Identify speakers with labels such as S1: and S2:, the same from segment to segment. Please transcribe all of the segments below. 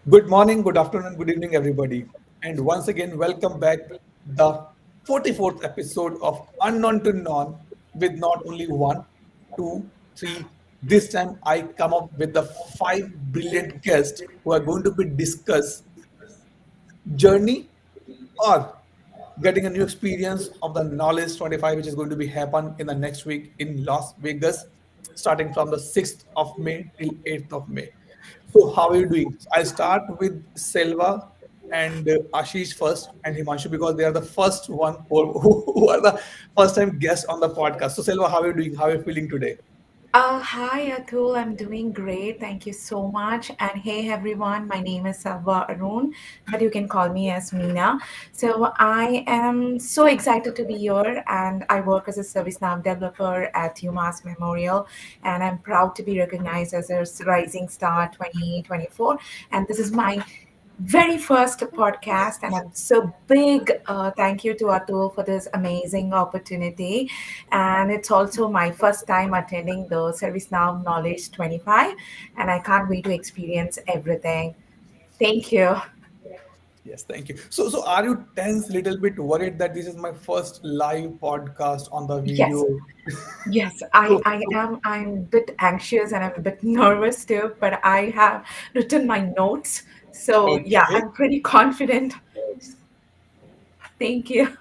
S1: Good morning, good afternoon, good evening, everybody. And once again, welcome back the 44th episode of Unknown to Known with not only one, two, three. This time I come up with the five brilliant guests who are going to be discuss journey or getting a new experience of the knowledge 25 which is going to be happen in the next week in Las Vegas starting from the 6th of May till 8th of May. So how are you doing? I'll start with Selva and Ashish first and Himanshu because they are the first one who are the first time guests on the podcast. So Selva, how are you doing? How are you feeling today?
S2: Hi, Atul. I'm doing great. Thank you so much. And hey, everyone. My name is Salva Arun, but you can call me as Meena. So I am so excited to be here, and I work as a ServiceNow developer at UMass Memorial, and I'm proud to be recognized as a Rising Star 2024. And this is my very first podcast, and I'm so big. Thank you to Atul for this amazing opportunity. And it's also my first time attending the ServiceNow Knowledge 25, and I can't wait to experience everything. Thank you.
S1: Yes, thank you. So are you tense, little bit worried that this is my first live podcast on the
S2: Yes,
S1: video?
S2: yes, I,
S1: So,
S2: I am. I'm a bit anxious and I'm a bit nervous too, but I have written my notes. So yeah,
S1: okay.
S2: I'm pretty confident. Thank you.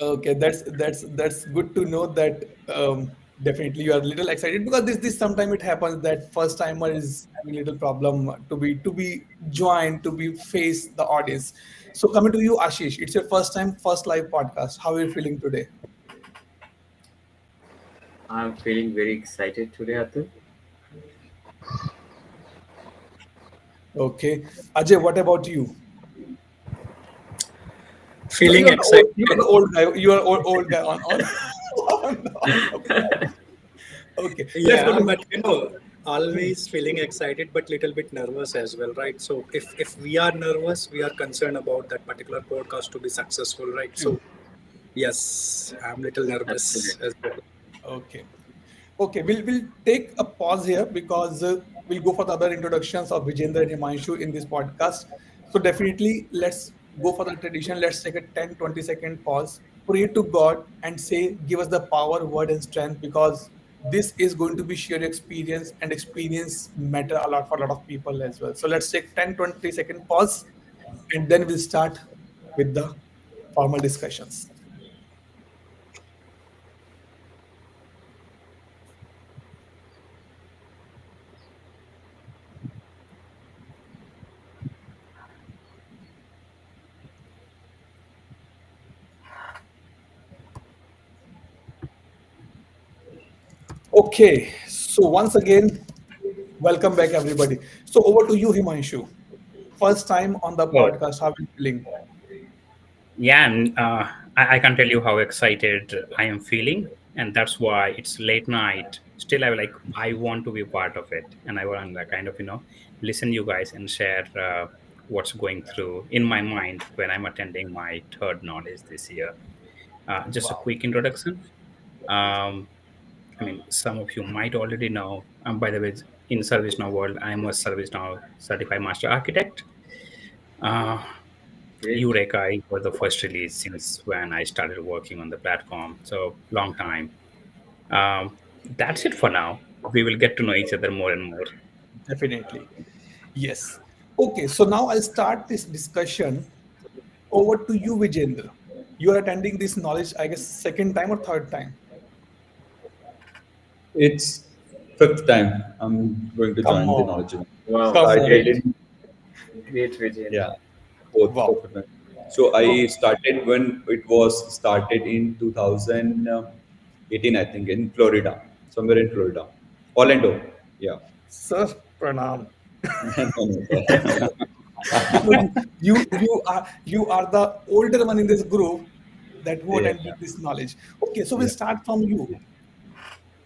S1: Okay, that's good to know that definitely you are a little excited because this sometimes it happens that first timer is having a little problem to be joined to be face the audience. So coming to you, Ashish, it's your first time, first live podcast. How are you feeling today?
S3: I'm feeling very excited today, Atul.
S1: Okay, Ajay, what about you? You
S4: Feeling
S1: are the old,
S4: excited.
S1: you are the old guy. You are old guy on on the okay. Let's go
S4: Yeah,
S1: to
S4: but always feeling excited, but little bit nervous as well, right? So if we are nervous, we are concerned about that particular podcast to be successful, right? So yes, I'm little nervous
S3: Absolutely.
S4: as well.
S1: okay. Okay, we'll take a pause here because we'll go for the other introductions of Vijender and Himanshu in this podcast. So definitely let's go for the tradition. Let's take a 10-20 second pause, pray to God and say, give us the power, word and strength because this is going to be sheer experience and experience matter a lot for a lot of people as well. So let's take 10-20 second pause and then we'll start with the formal discussions. Okay, so once again, welcome back, everybody. So over to you, Himanshu. First time on the
S5: Oh,
S1: podcast. How are you feeling?
S5: yeah, and I can't tell you how excited I am feeling, and that's why it's late night. Still, I want to be part of it, and I want to kind of listen you guys and share what's going through in my mind when I'm attending my third knowledge this year. Just a
S1: Wow.
S5: quick introduction. Um, I mean, some of you might already know. By the way, in ServiceNow world, I'm a ServiceNow certified master architect. Uh,
S3: Great.
S5: Eureka was the first release since when I started working on the platform. So long time. That's it for now. We will get to know each other more and more.
S1: Definitely. Yes. Okay, so now I'll start this discussion. Over to you, Vijendra. You are attending this knowledge, I guess, second time or third time.
S6: It's fifth time I'm going to
S1: Come
S6: join the
S1: on.
S6: knowledge. Event.
S3: Wow.
S1: Come
S6: Started
S1: on.
S3: Great.
S6: in
S3: Great, Vijay.
S6: yeah fourth
S1: Wow.
S6: fourth time. So I
S1: Okay.
S6: started when it was started in 2018, I think, in Florida, somewhere in Florida, Orlando. Yeah.
S1: Sir, pranam.
S6: No, no, sir.
S1: So you are the older one in this group that who
S6: Yeah.
S1: attended this knowledge. Okay, so we'll
S6: Yeah.
S1: start from you.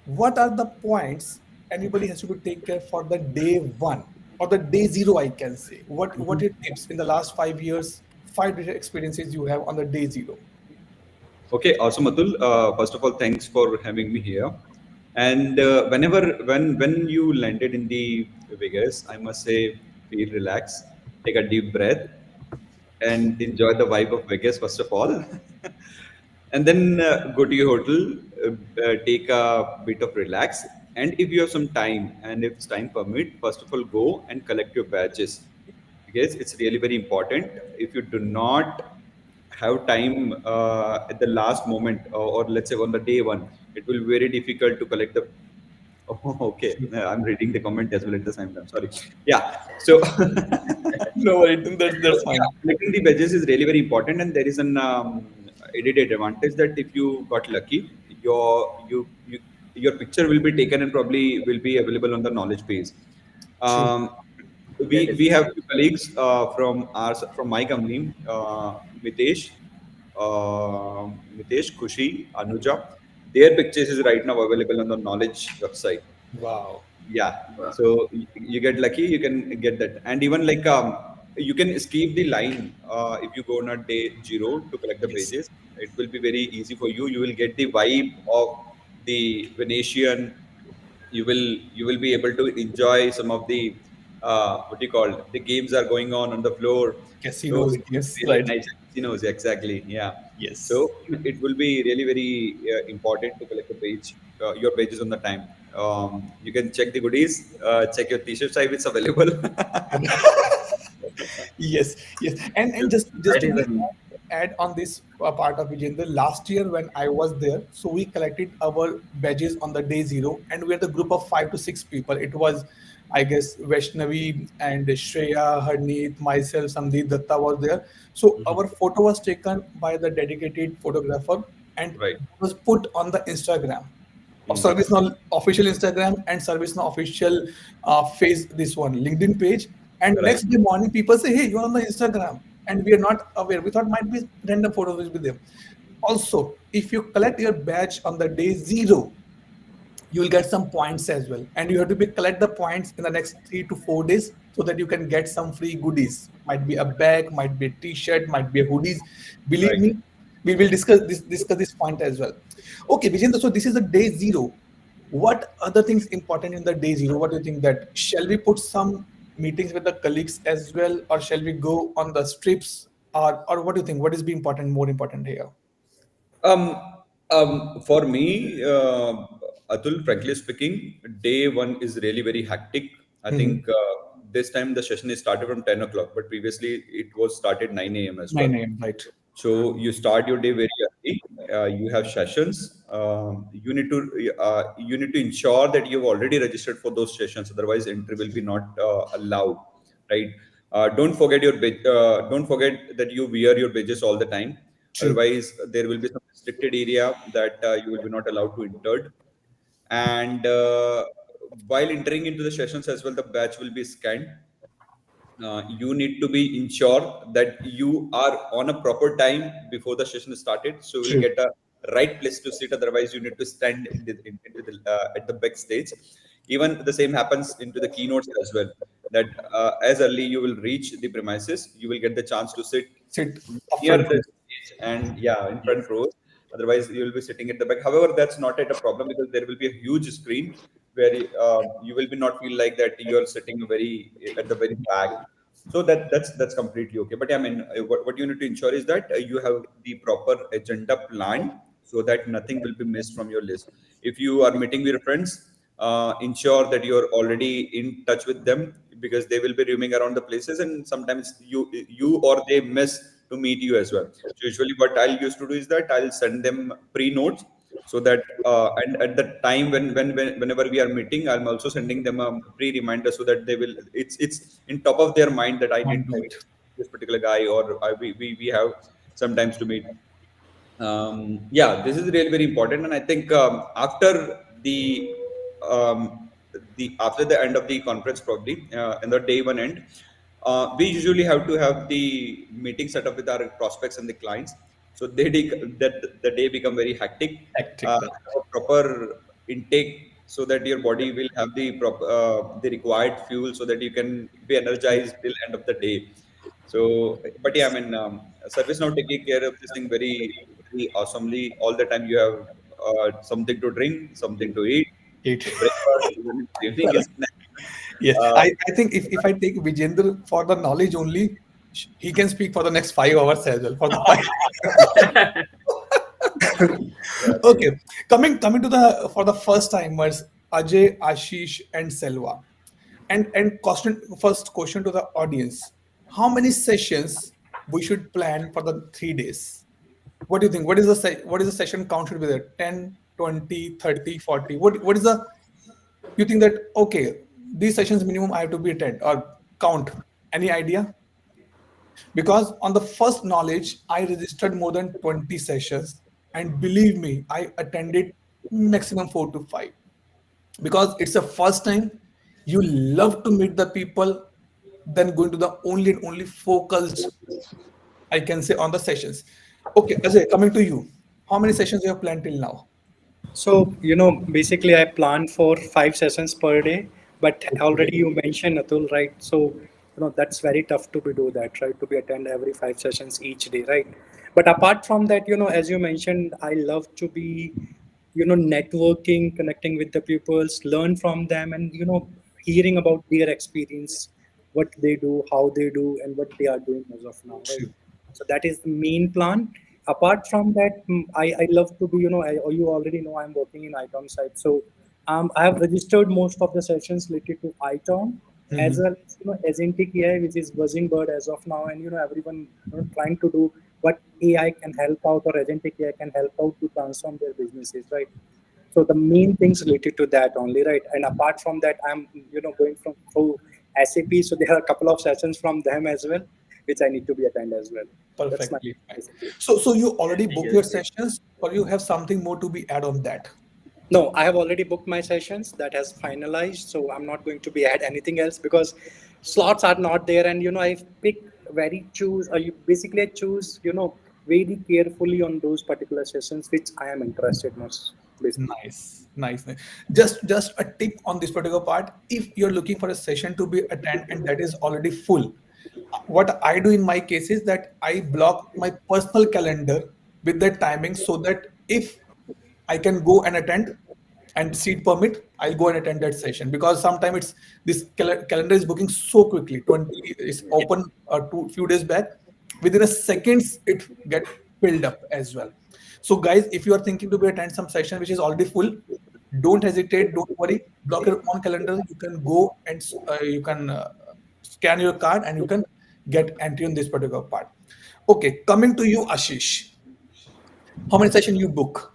S1: What are the points anybody has to be take care for the day one or the day zero, I can say? What are tips in the last 5 years, five different experiences you have on the day zero?
S6: Okay, awesome, Atul. First of all, thanks for having me here. And when you landed in the Vegas, I must say, feel relaxed. take a deep breath, and enjoy the vibe of Vegas first of all, and then go to your hotel, take a bit of relax, and if you have some time and if time permit, first of all go and collect your badges, because it's really very important. If you do not have time at the last moment, or let's say on the day one, it will be very difficult to collect the. Oh, okay. I'm reading the comment as well at the same time. Sorry. Yeah. So
S1: No worry, that's
S6: yeah,
S1: fine.
S6: collecting the badges is really very important, and there is an added advantage that if you got lucky, your picture will be taken and probably will be available on the knowledge base.
S1: True.
S6: Um,
S3: That
S6: we
S3: is
S6: we have
S3: correct.
S6: two colleagues from my company, Mitesh, Mitesh, Kushi, Anuja. Their pictures is right now available on the knowledge website.
S1: Wow.
S6: Yeah,
S3: Wow.
S6: so you get lucky, you can get that. And even like you can skip the line if you go on a day zero to collect the
S1: Yes.
S6: pages. It will be very easy for you. You will get the vibe of the Venetian. You will be able to enjoy some of the what do you call, the games are going on the floor. So
S1: Casinos,
S6: it will
S1: yes,
S6: be really
S1: right.
S6: nice. Casinos, exactly, yeah. So
S1: Yes.
S6: it will be really very important to collect the page, your pages on the time. You can check the goodies, check your t-shirt size, it's available.
S1: Yes, yes, and
S3: So
S1: just
S3: that
S1: to
S3: is
S1: be
S3: an
S1: add on this part of Vijender, last year when I was there, so we collected our badges on the day zero, and we had a group of 5 to 6 people. It was, I guess, Vaishnavi and Shreya, Harneet, myself, Sandeep Datta was there. So our photo was taken by the dedicated photographer and
S6: Right.
S1: was put on the Instagram of
S6: Mm.
S1: ServiceNow official Instagram and ServiceNow official face this one LinkedIn page. And
S6: Right.
S1: next day morning, people say, "Hey, you're on the Instagram," and we are not aware. We thought might be random photos will be there. Also, if you collect your badge on the day zero, you will get some points as well, and you have to be collect the points in the next 3 to 4 days so that you can get some free goodies. Might be a bag, might be a t-shirt, might be a hoodies. Believe
S6: Right.
S1: me, we will discuss this point as well. Okay, Vijendra, so this is the day zero. What other things important in the day zero? What do you think, that shall we put some meetings with the colleagues as well, or shall we go on the strips, or what do you think, what is be important, more important here?
S6: Um, for me, Atul, frankly speaking, day one is really very hectic. I
S1: Mhm.
S6: think this time the session is started from 10 o'clock, but previously it was started 9 a.m. as well.
S1: 9 a.m., right?
S6: So you start your day very early. You have sessions. You need to ensure that you've already registered for those sessions. Otherwise, entry will be not allowed. Right. Don't forget that you wear your badges all the time.
S1: True.
S6: Otherwise, there will be some restricted area that you will be not allowed to enter. And while entering into the sessions as well, the batch will be scanned. You need to be ensure that you are on a proper time before the session started, so you will
S1: True.
S6: get a right place to sit. Otherwise, you need to stand into the at the backstage. Even the same happens into the keynotes as well, that as early you will reach the premises, you will get the chance to sit
S1: Sit
S6: near
S1: upfront.
S6: the stage, and yeah, in front rows. Otherwise, you will be sitting at the back. However, that's not at a problem, because there will be a huge screen where you will be not feel like that you are sitting very at the very back. So that's completely okay. But I mean, what you need to ensure is that you have the proper agenda planned, so that nothing will be missed from your list. If you are meeting with your friends, ensure that you're already in touch with them, because they will be roaming around the places, and sometimes you or they miss to meet you as well. So usually what I'll used to do is that I'll send them pre-notes, so that and at the time whenever we are meeting, I'm also sending them a pre-reminder, so that they will, it's in top of their mind that I need
S1: Mind,
S6: to
S1: right.
S6: meet this particular guy, or we have sometimes to meet. Yeah, this is really very important, and I think the after the end of the conference, probably in the day one end, we usually have to have the meeting set up with our prospects and the clients. So that the day become very hectic.
S1: Hectic.
S6: Have a proper intake, so that your body will have the required fuel, so that you can be energized till end of the day. So, but yeah, I mean, service now taking care of this thing very, very awesomely. All the time you have something to drink, something to eat.
S1: Eight.
S6: The breakfast, even in the evening is
S1: Correct.
S6: snack.
S1: Yes,
S6: Uh,
S1: I think if I take Vijender for the knowledge only, he can speak for the next 5 hours as well. For the five.
S6: yeah, true.
S1: Okay, coming to the for the first timers, Ajay, Ashish, and Selva, and question first question to the audience: how many sessions we should plan for the 3 days? What do you think? What is the session count should be there? 10, 20, 30, 40? What is the you think that okay, these sessions minimum I have to be attend or count? Any idea? Because on the first knowledge, I registered more than 20 sessions, and believe me, I attended maximum 4 to 5 because it's the first time you love to meet the people, then going to the only focused, I can say, on the sessions. Okay, Ajay, coming to you. How many sessions you have planned till now?
S4: So, basically I plan for 5 sessions per day, but
S1: Okay.
S4: already you mentioned Atul, right? So, that's very tough to be do that, right? To be attend every 5 sessions each day, right? But apart from that, as you mentioned, I love to be, networking, connecting with the pupils, learn from them, and, hearing about their experience, what they do, how they do, and what they are doing as of now, right?
S1: True.
S4: So that is the main plan. Apart from that, I love to be, you already know I'm working in ITOM side. So I have registered most of the sessions related to ITOM as
S1: Mhm.
S4: well as, agentic AI, which is buzzing bird as of now. And, everyone trying to do what AI can help out or agentic AI can help out to transform their businesses, right? So the main things related to that only, right? And apart from that, I'm going from through SAP, so there are a couple of sessions from them as well, which I need to be attend as well. That's my
S1: Perfectly fine.
S4: basically.
S1: So you already booked your
S3: Yes, yes.
S1: sessions, or you have something more to be add on that?
S4: No, I have already booked my sessions. That has finalized, so I'm not going to be add anything else because slots are not there, and I pick very choose. You basically I choose very carefully on those particular sessions which I am interested most basically.
S1: Nice. Just a tip on this particular part. If you're looking for a session to be attend and that is already full, what I do in my case is that I block my personal calendar with that timing so that if I can go and attend and seat permit, I'll go and attend that session because sometimes it's this calendar is booking so quickly. 20 is
S3: Yeah.
S1: open two few days back. Within a seconds, it get filled up as well. So guys, if you are thinking to be attend some session which is already full, don't hesitate, don't worry. Block your own calendar. You can go and you can scan your card and you can get entry on this particular part. Okay, coming to you, Ashish. How many session you book?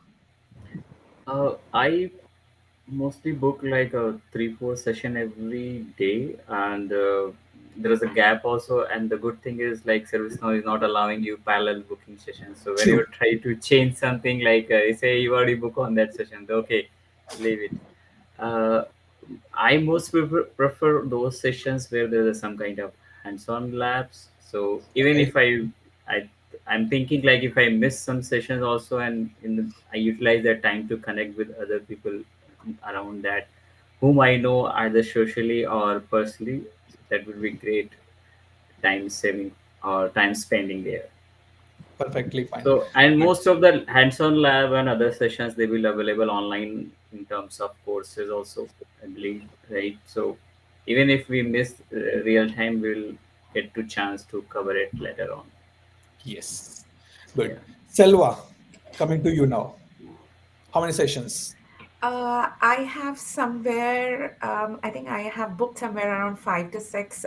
S3: I mostly book like a 3 4 session every day, and there is a gap also. And the good thing is like ServiceNow is not allowing you parallel booking sessions. So when you
S1: True.
S3: try to change something, like say you already book on that session, okay, leave it. Uh, I most prefer those sessions where there is some kind of hands-on labs. So even
S1: Okay.
S3: if I, I'm thinking like if I miss some sessions also, and I utilize that time to connect with other people around that, whom I know either socially or personally, that would be great time saving or time spending there.
S1: Perfectly fine.
S3: So, and
S1: Good.
S3: most of the hands-on lab and other sessions they will available online in terms of courses also, I believe, right? So, even if we miss real time, we'll get to chance to cover it later on.
S1: Yes.
S3: Yeah.
S1: Good. Selva, coming to you now. How many sessions?
S2: I have somewhere, I think I have booked somewhere around 5 to 6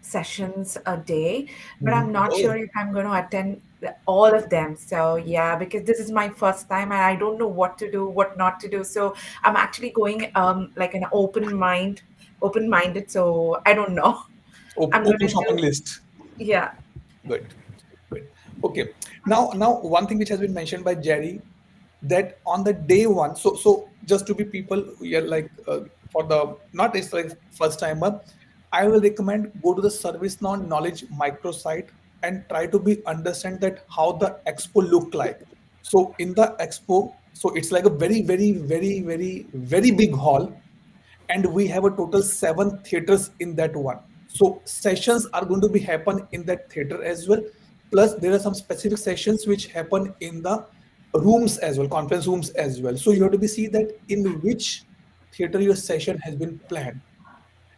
S2: sessions a day, but I'm
S1: Mhm.
S2: not
S1: Oh,
S2: sure if I'm going to attend all of them. So, yeah, because this is my first time and I don't know what to do, what not to do. So, I'm actually going like an open-minded. So, I don't know. I'm going
S1: open
S2: to
S1: shopping
S2: do,
S1: list.
S2: yeah.
S1: Good. Good. Okay. Now one thing which has been mentioned by Jerry that on the day one, so just to be people we are like for the not it's like first timer, I will recommend go to the ServiceNow knowledge microsite and try to be understand that how the expo look like. So in the expo, so it's like a very big hall, and we have a total 7 theaters in that one. So sessions are going to be happen in that theater as well. Plus there are some specific sessions which happen in the rooms as well, conference rooms as well. So you have to be see that in which theater your session has been planned,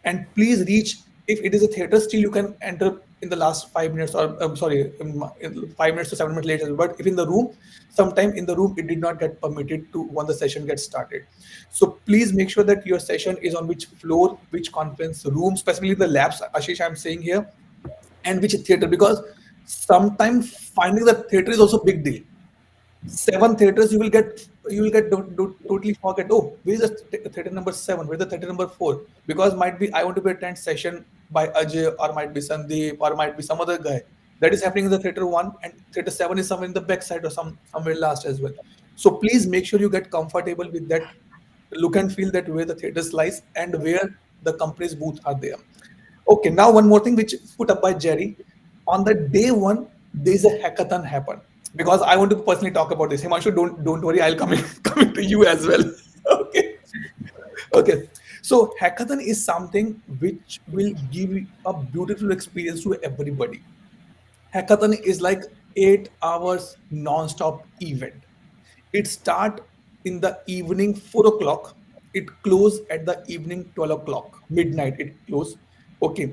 S1: And please reach, if it is a theater, still you can enter in the last 5 minutes, or sorry, in 5 minutes to 7 minutes later. But if in the room, sometime in the room it did not get permitted to when the session gets started. So please make sure that your session is on which floor, which conference room, specifically the labs, Ashish, I'm saying here, and which theater, because sometimes finding the theater is also big deal. 7 theaters you will get totally forget, oh, where's the theater number 7, where's the theater number 4, because might be I want to be attend session by Ajay, or might be Sandeep, or might be some other guy that is happening in the theater 1, and theater 7 is somewhere in the back side, or somewhere last as well. So please make sure you get comfortable with that look and feel, that where the theaters lies and where the company's booth are there. Okay, now one more thing which put up by Jerry. On the day one, there's a hackathon happen. Because I want to personally talk about this. Himanshu, don't worry, I'll come in, coming to you as well. Okay. Okay. So hackathon is something which will give a beautiful experience to everybody. Hackathon is like 8 hours non-stop event. It start in the evening 4 o'clock. It close at the evening 12 o'clock, midnight. It close. Okay,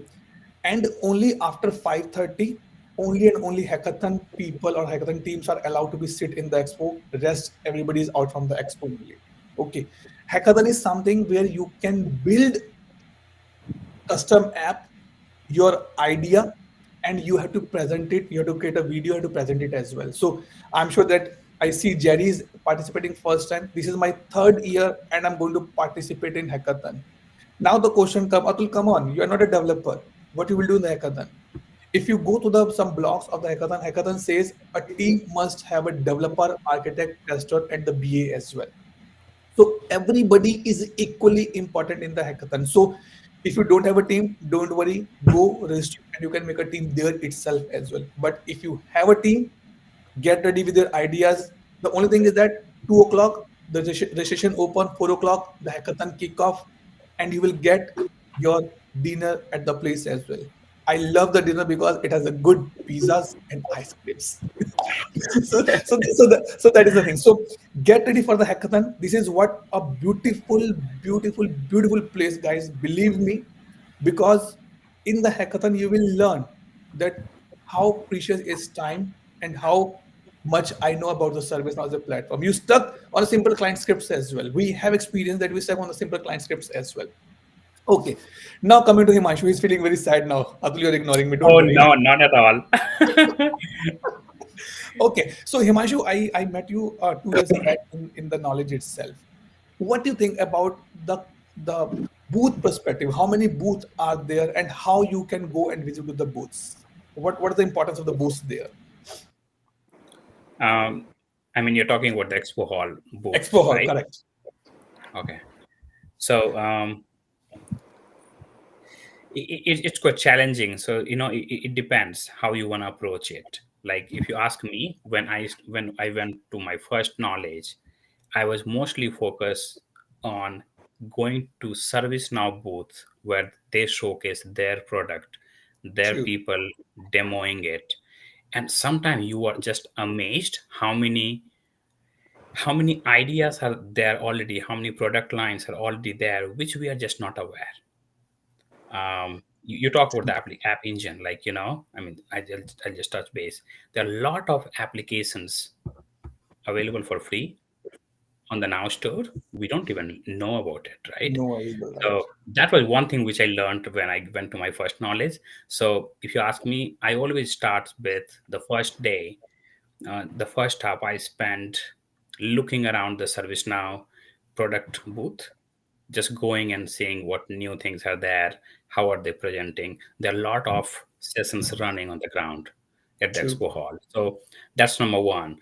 S1: and only after 5:30, only and only hackathon people or hackathon teams are allowed to be sit in the expo. The rest, everybody is out from the expo only. Okay, hackathon is something where you can build custom app, your idea, and you have to present it. You have to create a video, you have to present it as well. So I'm sure that I see Jerry is participating first time. This is my third year and I'm going to participate in hackathon. Now the question come, Atul, come on, you are not a developer, what you will do in the hackathon? If you go to the some blocks of the hackathon says a team must have a developer, architect, tester, and the BA as well. So everybody is equally important in the hackathon. So if you don't have a team, don't worry, go register and you can make a team there itself as well. But if you have a team, get ready with your ideas. The only thing is that 2 o'clock the registration open, 4 o'clock the hackathon kick off, and you will get your dinner at the place as well. I love the dinner because it has a good pizzas and ice creams. So that is the thing. So get ready for the hackathon. This is what a beautiful place, guys. Believe me, because in the hackathon you will learn that how precious is time and how much I know about the service now as a platform. You stuck on a simple client scripts as well. We have experience that we stuck on the simple client scripts as well. Okay. Now coming to Himanshu, he's feeling very sad now. Atul, you're ignoring me. Don't
S5: Oh
S1: worry.
S5: no, not at all.
S1: Okay, so Himanshu, I met you 2 years back in the knowledge itself. What do you think about the booth perspective? How many booths are there, and how you can go and visit with the booths? What is the importance of the booths there?
S5: um, I mean, you're talking about the expo hall booth,
S1: Expo hall,
S5: right?
S1: correct?
S5: Okay. So it's quite challenging. So it depends how you want to approach it. Like if you ask me, when I went to my first knowledge, I was mostly focused on going to ServiceNow booth where they showcase their product, their
S1: True,
S5: people demoing it, and sometimes you are just amazed how many ideas are there already, how many product lines are already there, which we are just not aware. You talk about the app engine, like I mean, I'll just touch base. There are a lot of applications available for free on the Now Store. We don't even know about it, right?
S1: no available, right?
S5: So that was one thing which I learned when I went to my first knowledge. So if you ask me, I always start with the first day. The first half I spent looking around the ServiceNow product booth, just going and seeing what new things are there, how are they presenting. There are a lot of sessions running on the ground at the
S1: True,
S5: expo hall. So that's number one.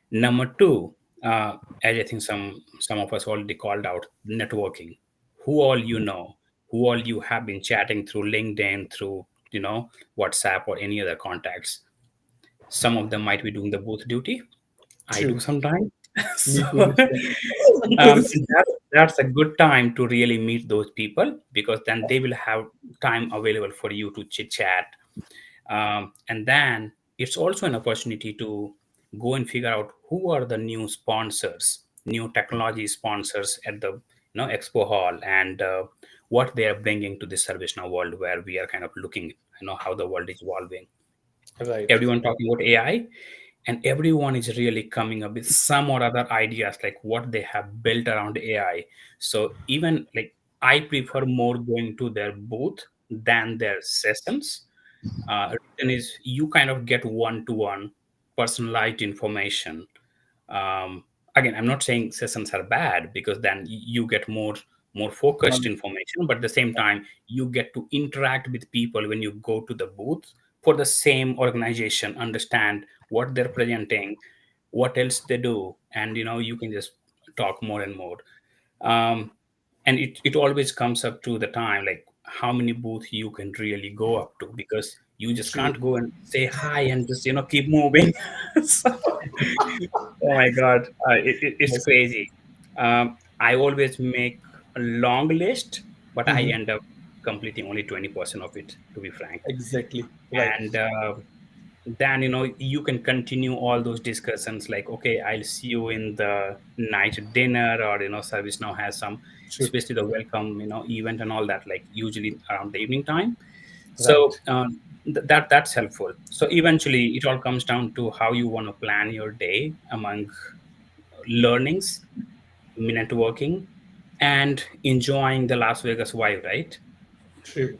S5: Number two, as I think some of us already called out, networking. Who all you know, who all you have been chatting through LinkedIn, through WhatsApp or any other contacts. Some of them might be doing the booth duty. I do
S1: true.
S5: sometimes.
S1: Me
S5: So
S1: too. Me too. Me too.
S5: that's a good time to really meet those people, because then they will have time available for you to chit chat. And then it's also an opportunity to go and figure out who are the new sponsors, new technology sponsors at the expo hall, and what they are bringing to the ServiceNow world, where we are kind of looking, how the world is evolving.
S1: Right.
S5: Everyone talking about AI, and everyone is really coming up with some or other ideas like what they have built around AI. So even like I prefer more going to their booth than their sessions. Reason is you kind of get one-to-one personalized information. um, Again, I'm not saying sessions are bad, because then you get more focused
S1: One
S5: information, but at the same time you get to interact with people when you go to the booth for the same organization, understand what they're presenting, what else they do, and you can just talk more and more. um, and it always comes up to the time, like how many booths you can really go up to, because you just
S1: true.
S5: can't go and say hi and just keep moving. So, oh my god, it's
S1: Yes.
S5: crazy. I always make a long list, but I
S1: Mhm.
S5: end up completing only 20% of it, to be frank.
S1: Exactly. Right.
S5: And then you can continue all those discussions, like, okay, I'll see you in the night dinner, or service now has some,
S1: True.
S5: especially the welcome event and all that, like usually around the evening time. So
S1: Right.
S5: that's helpful. So eventually it all comes down to how you want to plan your day among learnings, networking, and enjoying the Las Vegas vibe, right?
S1: True.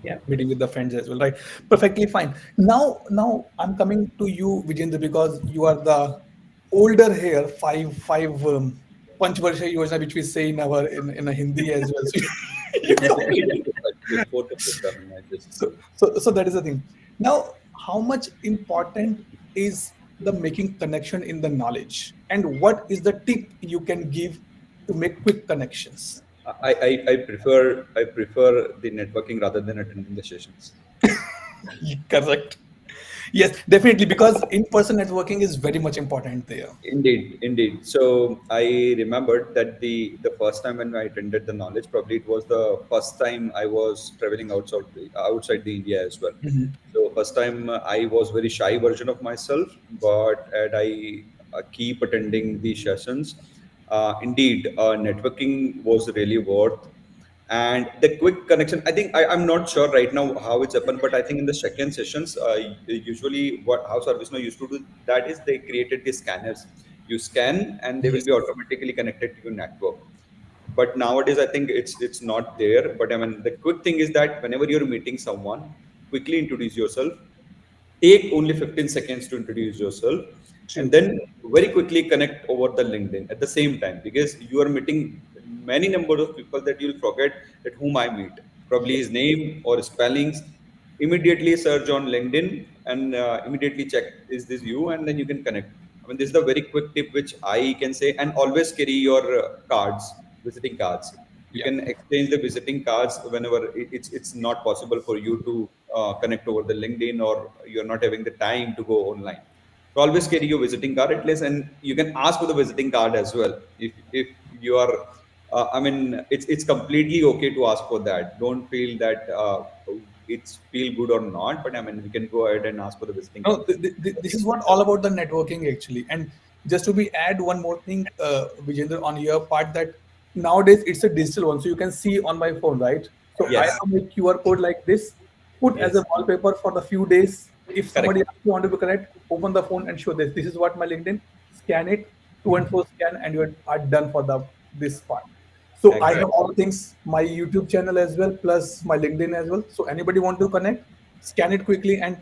S5: Yeah.
S1: Meeting with the friends as well, right? Perfectly fine. Now I'm coming to you, Vijendra, because you are the older here, five Panch Varsha Yojana, which we say in a Hindi as well. So, you
S6: My second
S1: already,
S6: episode, actually, fourth episode. I mean, I just
S1: so that is the thing. Now, how much important is the making connection in the knowledge, and what is the tip you can give to make quick connections?
S6: I prefer the networking rather than attending the sessions.
S1: Correct. Yes, definitely, because in-person networking is very much important there.
S6: Indeed, indeed. So I remembered that the first time when I attended the knowledge, probably it was the first time I was traveling outside the India as well.
S1: Mhm.
S6: So first time I was very shy version of myself, but and I keep attending the sessions. Indeed, networking was really worth. And the quick connection, I think I'm not sure right now how it's happened, but I think in the second sessions, usually what how ServiceNow used to do that is they created the scanners. You scan and they will
S1: Yes.
S6: be automatically connected to your network. But nowadays, I think it's not there. But I mean, the quick thing is that whenever you're meeting someone, quickly introduce yourself. Take only 15 seconds to introduce yourself, and
S1: True.
S6: then very quickly connect over the LinkedIn at the same time, because you are meeting many number of people that you'll forget that whom I meet, probably his
S1: Yes.
S6: name or spellings. Immediately search on LinkedIn and immediately check, is this you, and then you can connect. I mean, this is the very quick tip which I can say. And always carry your cards, visiting cards. You
S1: Yeah.
S6: can exchange the visiting cards whenever it's not possible for you to connect over the LinkedIn, or you're not having the time to go online. So always carry your visiting card at least, and you can ask for the visiting card as well. If you are, I mean, it's completely okay to ask for that. Don't feel that it's feel good or not, but I mean, we can go ahead and ask for the visiting
S1: No,
S6: card.
S1: this is what all about the networking actually. And just to be add one more thing, Vijender, on your part, that nowadays it's a digital one, so you can see on my phone, right? So I
S6: Yes,
S1: have a QR code like this, put as a
S6: yes,
S1: wallpaper for the few days. If somebody
S6: correct,
S1: else want to connect, open the phone and show this. This is what my LinkedIn. Scan it, to and fro scan, and you are done for the this part. So I have
S6: exactly.
S1: all things, my YouTube channel as well, plus my LinkedIn as well. So anybody want to connect, scan it quickly, and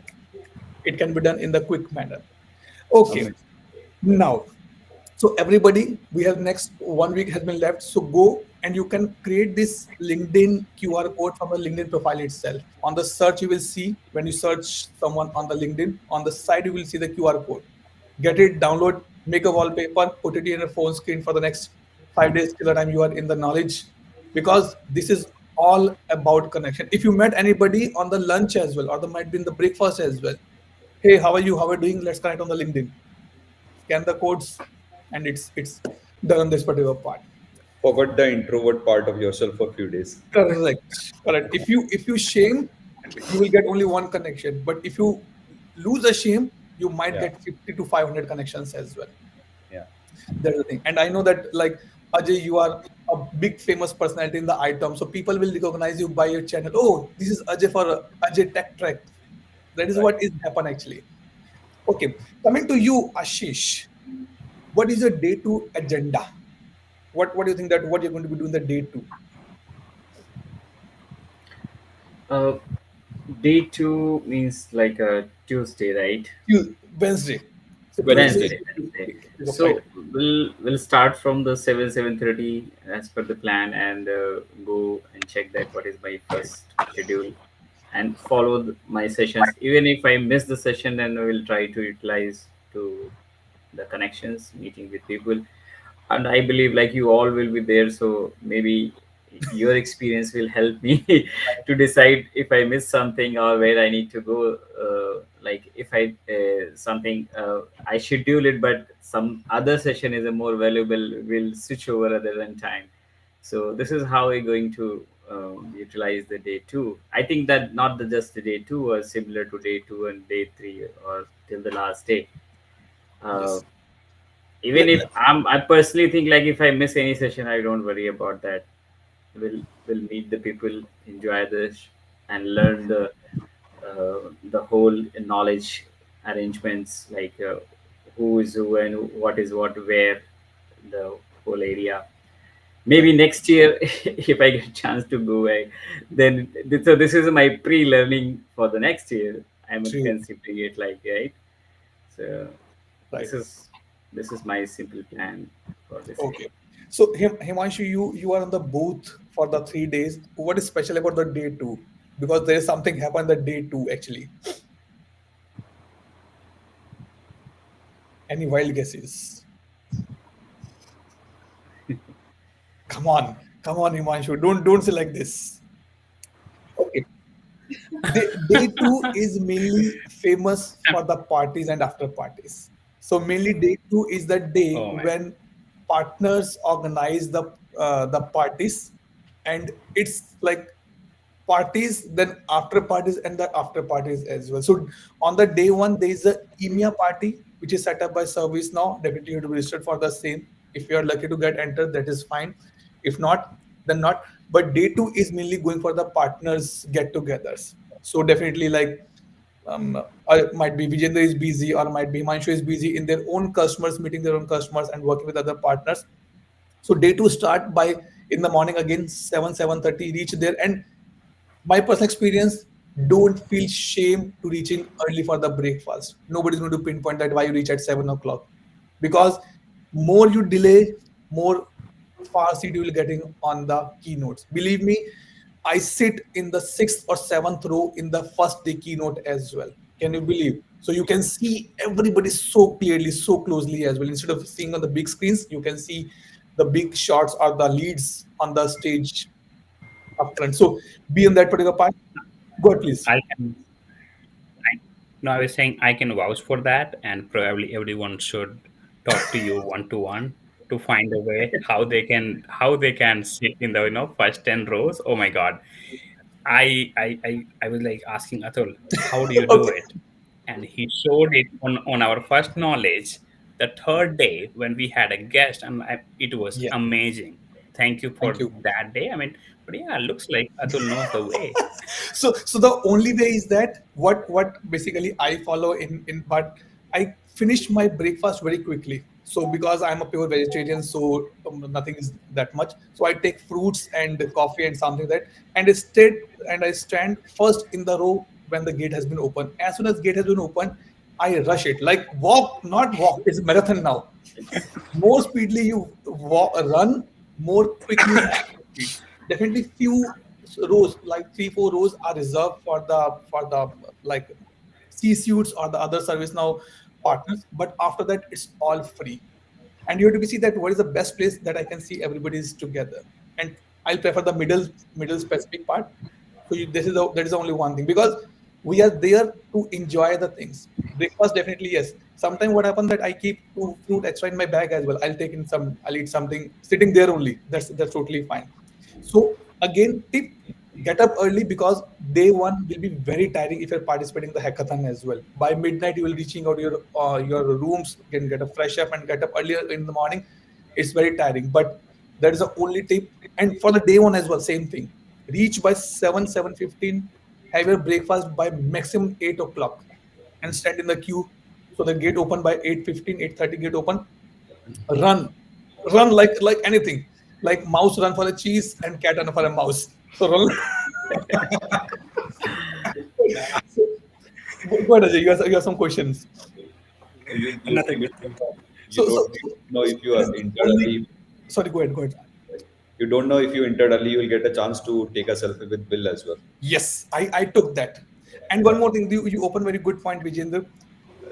S1: it can be done in the quick manner. Okay,
S6: Amazing.
S1: now, so everybody, we have next 1 week has been left. So go and you can create this LinkedIn QR code from the LinkedIn profile itself. On the search, you will see when you search someone on the LinkedIn, on the side, you will see the QR code. Get it, download, make a wallpaper, put it in a phone screen for the next 5 days till the time you are in the knowledge. Because this is all about connection. If you met anybody on the lunch as well, or there might be in the breakfast as well, hey, how are you, how are you doing, let's connect on the LinkedIn, scan the codes, and it's done on this particular part.
S6: Forget the introvert part of yourself for a few days.
S1: Correct. If you shame, you will get only one connection, but if you lose a shame, you might
S6: Yeah,
S1: get 50 to 500 connections as well.
S6: yeah.
S1: That's the thing. And I know that, like, Ajay, you are a big famous personality in the item, so people will recognize you by your channel. Oh, this is Ajay for Ajay Tech Track. That is
S6: Right.
S1: what is happen actually. Okay, coming to you, Ashish. What is your day two agenda? What do you think that what you're going to be doing the day two?
S3: Uh, Day two means like a Tuesday, right?
S1: Wednesday. So Tuesday
S6: Wednesday.
S3: Wednesday,
S1: is
S3: Wednesday.
S1: a Friday.
S3: So we'll start from the 7:30 as per the plan, and go and check that what is my first schedule, and follow my sessions. Even if I miss the session, then I will try to utilize to the connections, meeting with people, and I believe like you all will be there, so maybe your experience will help me to decide if I miss something or where I need to go. Like if I something I schedule it, but some other session is a more valuable, will switch over other than time. So this is how we're going to utilize the day two. I think that not just the day two, or similar to day two and day three, or till the last day. uh,
S1: Yes.
S3: Even
S1: Let,
S3: if
S1: let,
S3: I personally think like if I miss any session, I don't worry about that. We'll meet the people, enjoy this, and learn the whole knowledge arrangements, like who is who and what is what where, the whole area. Maybe
S1: correct.
S3: next year, if I get a chance to go, then so this is my pre-learning for the next year. I'm
S1: True.
S3: considering it like, right. So
S1: Right.
S3: this is this is my simple plan for this year.
S1: Okay. So Himanshu, you are on the booth for the 3 days. What is special about the day two? Because there is something happened the day two actually. Any wild guesses? Come on, Himanshu. Don't say like this. Okay. Day two is mainly famous for the parties and after parties. So mainly day two is the day
S5: Oh my.
S1: when partners organize the parties, and it's like parties, then after parties, and the after parties as well. So on the day one, there is a EMEA party which is set up by ServiceNow. Definitely you have to register for the same. If you are lucky to get entered, that is fine. If not, then not. But day two is mainly going for the partners get-togethers. So definitely like might be Vijendra is busy, or might be Himanshu is busy in their own customers, meeting their own customers and working with other partners. So day two start by in the morning again 7:30 reach there. And my personal experience, don't feel shame to reaching early for the breakfast. Nobody's going to pinpoint that why you reach at 7 o'clock, because more you delay, more far seat you will getting on the keynotes. Believe me, I sit in the sixth or seventh row in the first day keynote as well. Can you believe? So you can see everybody so clearly, so closely as well. Instead of seeing on the big screens, you can see the big shots or the leads on the stage upfront. So be in that particular part. Go ahead, please.
S5: I can. I, no, I was saying I can vouch for that, and probably everyone should talk to you one to one to find a way how they can sit in the first 10 rows. Oh my God, I was like asking Atul, how do you do
S1: Okay.
S5: it? And he showed it on our first knowledge the third day when we had a guest, and it was
S1: Yeah.
S5: amazing. Thank you
S1: Thank
S5: for
S1: you.
S5: that day. I mean, but yeah, looks like Atul knows the way.
S1: So the only way is that what basically I follow in but I finish my breakfast very quickly. So because I'm a pure vegetarian, so nothing is that much. So I take fruits and coffee and something like that, and I stand first in the row when the gate has been opened. As soon as gate has been opened, I rush it like walk, not walk. It's marathon now. More speedily you run, more quickly you have to speed. Definitely few rows, like 3 4 rows are reserved for the like C suits or the other service now partners, but after that it's all free. And you have to see that what is the best place that I can see everybody is together. And I'll prefer the middle specific part. So that is the only one thing, because we are there to enjoy the things. Breakfast definitely yes. Sometimes what happens that I keep two fruit extra in my bag as well. I'll eat something sitting there only. That's totally fine. So again, tip, get up early, because day one will be very tiring if you're participating in the hackathon as well. By midnight, you will reaching out your rooms, can get a fresh up and get up earlier in the morning. It's very tiring. But That is the only tip. And for the day one as well, same thing. Reach by 7:15. Have your breakfast by maximum 8 o'clock, and stand in the queue. So the gate open by 8:15, 8:30 gate open. Run, run like anything, like mouse run for a cheese and cat run for a mouse. So run. So, go ahead, Ajay. You have some questions.
S4: Nothing,
S6: You
S4: nothing.
S6: you
S1: So
S6: don't know if you
S1: it
S6: are
S1: is
S6: entered
S1: only.
S6: early.
S1: Sorry, go ahead. Go ahead.
S6: You don't know if you entered early, you will get a chance to take a selfie with Bill as well.
S1: Yes, I took that. And one more thing, you open very good point, Vijender.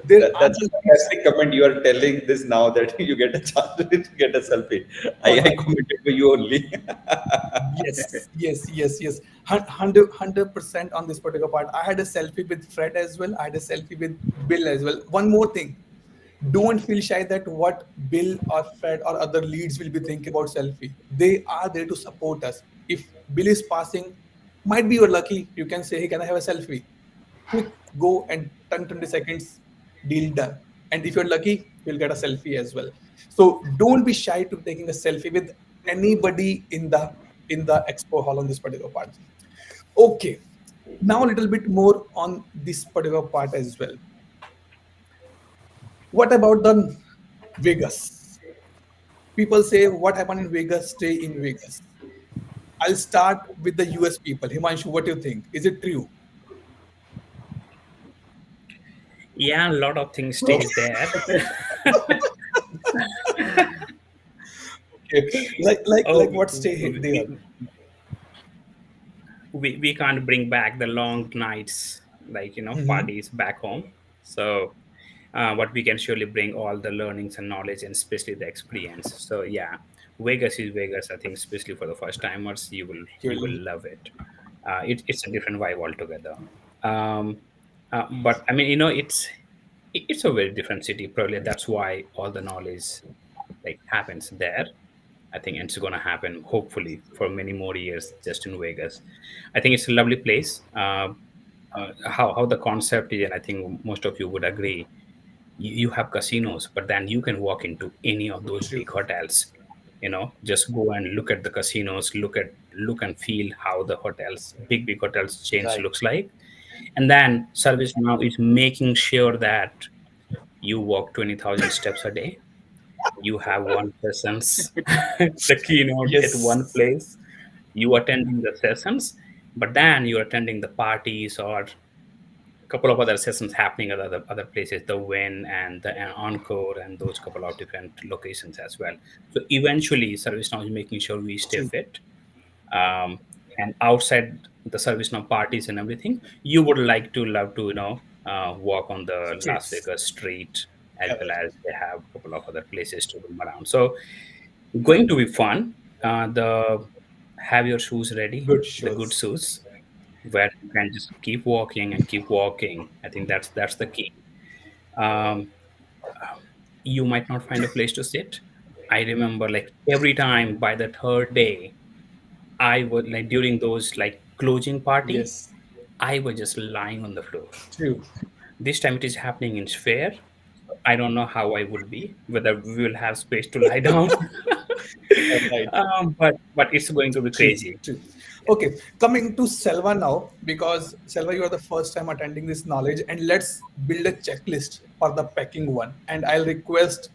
S1: There are
S6: That's
S1: the
S6: a
S1: leads.
S6: fantastic comment. You are telling this now that you get a chance to get a selfie.
S1: All
S6: I
S1: right.
S6: commented for you only.
S1: Yes, yes, yes, yes. 100% on this particular part. I had a selfie with Fred as well. I had a selfie with Bill as well. One more thing. Don't feel shy that what Bill or Fred or other leads will be thinking about selfie. They are there to support us. If Bill is passing, might be you're lucky. You can say, hey, can I have a selfie? Quick, go and 10, 20 seconds, deal done. And if you're lucky, you'll get a selfie as well. So don't be shy to taking a selfie with anybody in the expo hall on this particular part. Okay. Now a little bit more on this particular part as well. What about the Vegas? People say what happened in Vegas, stay in Vegas. I'll start with the US people. Himanshu, what do you think? Is it true?
S5: Yeah, a lot of things
S1: Okay.
S5: stays there.
S1: Okay. Like
S5: Oh,
S1: what stay there?
S5: we can't bring back the long nights, like
S1: Hmm.
S5: parties back home. So but we can surely bring all the learnings and knowledge, and especially the experience. So yeah, Vegas is Vegas. I think especially for the first timers, you will
S1: You'll
S5: love it. It's a different vibe altogether. um, but I mean, it's a very different city. Probably that's why all the knowledge like happens there. I think it's going to happen hopefully for many more years just in Vegas. I think it's a lovely place. How the concept is, and I think most of you would agree. You have casinos, but then you can walk into any of those
S1: true.
S5: big hotels. Just go and look at the casinos, look and feel how the hotels, big hotels chains
S1: Right.
S5: looks like, and then service now is making sure that you walk 20,000 steps a day. You have one sessions, the keynote at one
S1: Yes.
S5: place. You attending the sessions, but then you're attending the parties or a couple of other sessions happening at other places, the Win and the Encore and those couple of different locations as well. So eventually, ServiceNow is making sure we stay
S1: True.
S5: fit. Um, and outside the ServiceNow parties and everything, you would like to love to walk on the Las
S1: Streets.
S5: Vegas street, as well
S1: Correct.
S5: as they have a couple of other places to roam around. So going to be fun. The Have your shoes ready,
S1: Good
S5: the good
S1: shows.
S5: shoes, where you can just keep walking and keep walking. I think that's the key. Um, you might not find a place to sit. I remember like every time by the third day, I would like during those like closing party,
S1: Yes.
S5: I was just lying on the floor.
S1: True.
S5: This time it is happening in Sphere. I don't know how I would be, whether we will have space to lie down.
S1: All right.
S5: But it's going to be
S1: True,
S5: crazy.
S1: true. Okay, coming to Selva now, because Selva, you are the first time attending this knowledge, and let's build a checklist for the packing one. And I'll request